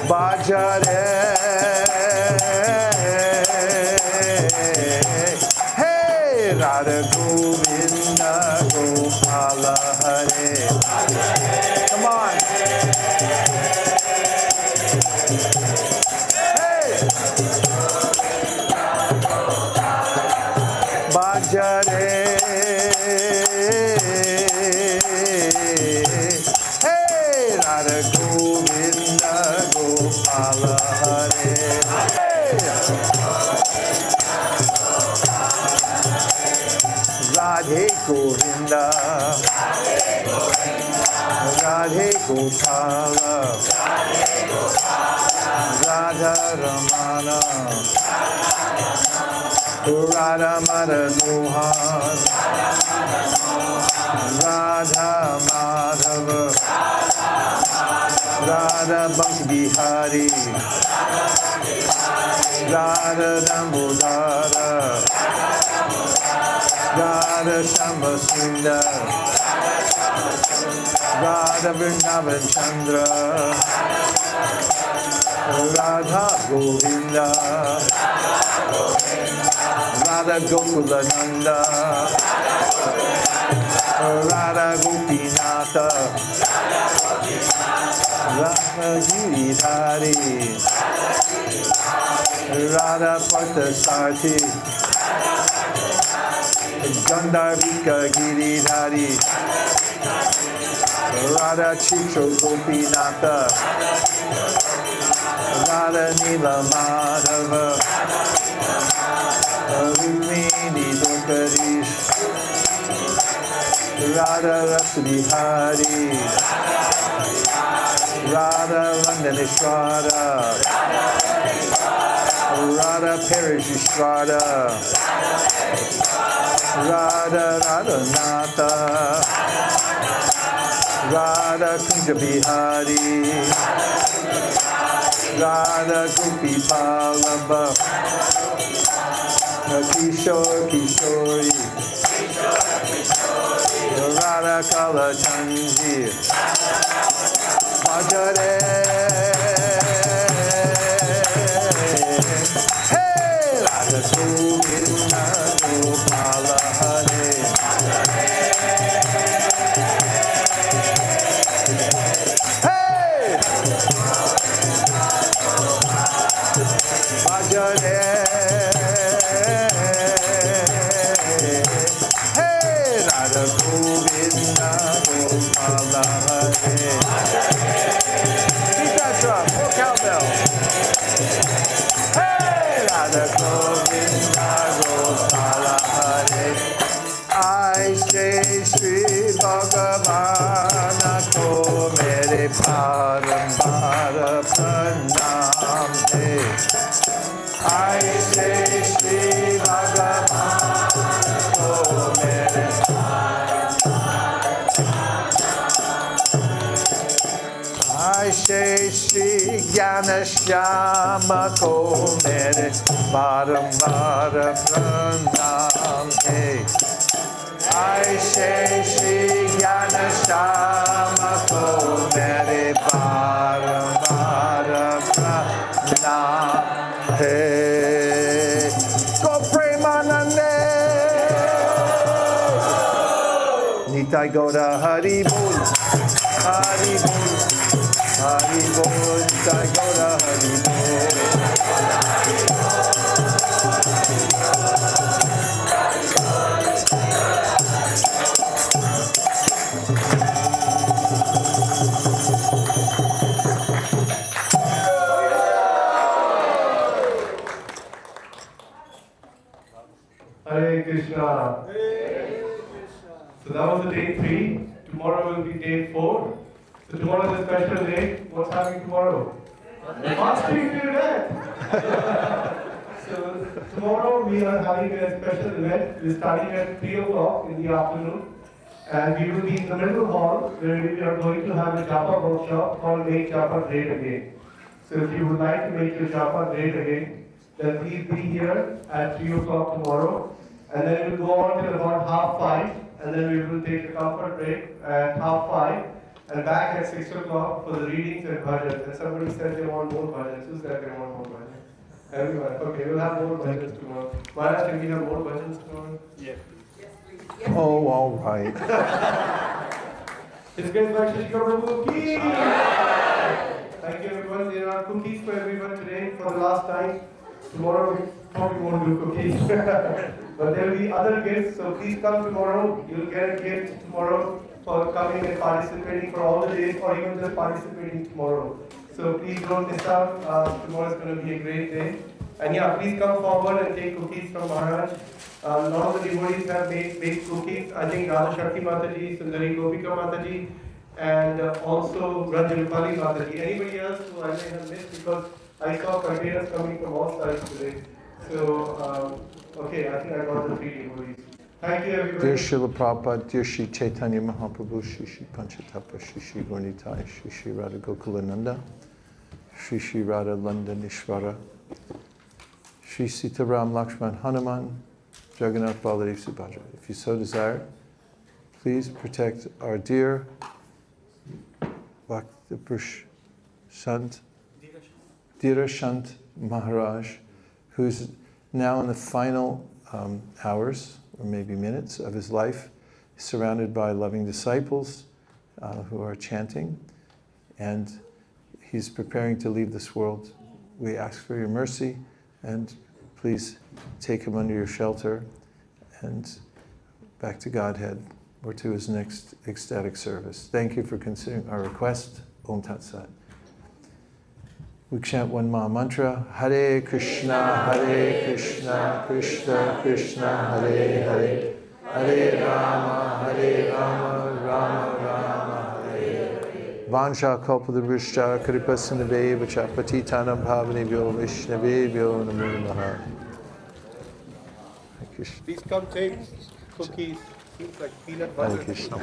Bhajare. Hey, Radha Govinda Gopala Hare. Come on. Hey. Bhajare. Radha Govinda Gopala Hare. Radhe Govinda, Radhe Gopala, Radha Ramana, Radha Madanohan, Radha Madhava, Radha Bhakti Bihari, Radha Damodara, Radha Shamba Sundar, Radha Vrindavan Chandra, Radha Govinda, Radha Gokula Nanda, Radha Gopinatha, Radha Giridhari, Radha Parthasarthi, Gandharvika Giridhari, Radha Chitra Gopinatha, Radha Nila Madhava, Rukmini Dwakarish, Radha Rasbihari, Radha Vandaneshwara, Radha Parishishvara, Radha Radhanatha, Radha Kunja Bihari, Radha Gopi Pallava, Kishore Kishori, Radha Kala Chanji, Bhajare. Hey, Radha Govinda Gopala Hare. Hey, Bhajare. Hey, Radha Govinda Gopala Hare. Beat that drum, full cowbell. Hey, Radha Govinda Gopala Hare. I say Sri Bhagavana ko mere parambar pranam hai. I say Sri Bhagavana ko mere I say Shri Jnana Shyama ko mere barambar pranam hai. I say Shri Jnana Shyama ko mere barambar pranam hai. Go Premanande, Nitai Gaura Hari Bol, Hari Bol. Hari Bol, Nitai Gaura Hari Bol. Hare Krishna. So that was the day 3. Tomorrow will be day 4. So tomorrow is a special day. What's happening tomorrow? Fasting till death. So tomorrow we are having a special event. We're starting at 3 o'clock in the afternoon. And we will be in the middle hall where we are going to have a japa workshop called Make Japa Great Again. So if you would like to make your japa great again, then please be here at 3 o'clock tomorrow. And then we'll go on till about 5:30, and then we will take a comfort break at 5:30, and back at 6 o'clock for the readings and bhajans. And somebody said they want more bhajans. Who said they want more bhajans? Everyone. Okay, we'll have more bhajans tomorrow. Maharaj, can we have more bhajans tomorrow? Yeah. Oh, all right. It's great by Shishka Prabhu ki. Thank you everyone. There are cookies for everyone today for the last time. Tomorrow we probably won't do cookies. But there will be other gifts, so please come tomorrow. You'll get a gift tomorrow for coming and participating for all the days, or even just participating tomorrow. So please don't miss out. Tomorrow is going to be a great day. And yeah, please come forward and take cookies from Maharaj. A lot of the devotees have made cookies. I think Radha Shakti Mataji, Sundari Gopika Mataji, and also Ranjanupali Mataji. Anybody else who I may have missed, because I saw containers coming from all sides today. So, okay, I think I got the 3 devotees. Thank you everybody. Dear Srila Prabhupada, dear Shri Chaitanya Mahaprabhu, Shri Shri Panchatapa, Shri Shri Gaunitai, Shri Shri Radha Gokulananda, Shri Shri Radha Landanishvara, Shri Sitaram Lakshman Hanuman, Jagannath Baladev Subhadra. If you so desire, please protect our dear Bhakti Sant, Dhira Sant Maharaj, who's now in the final hours, or maybe minutes, of his life, surrounded by loving disciples who are chanting, and he's preparing to leave this world. We ask for your mercy, and please take him under your shelter and back to Godhead or to his next ecstatic service. Thank you for considering our request. Om Tat Sat. We chant one Maha Mantra. Hare Krishna, Krishna Krishna, Hare Hare, Hare Rama, Rama Rama, Hare Hare. Vansha kalpadrishya kripa sindhave vacha patitanam bhavanebhyo vishnavebhyo namo namaha. Hare Krishna. Please come take cookies. Seems like peanut butter. Hare Krishna.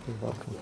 You're welcome.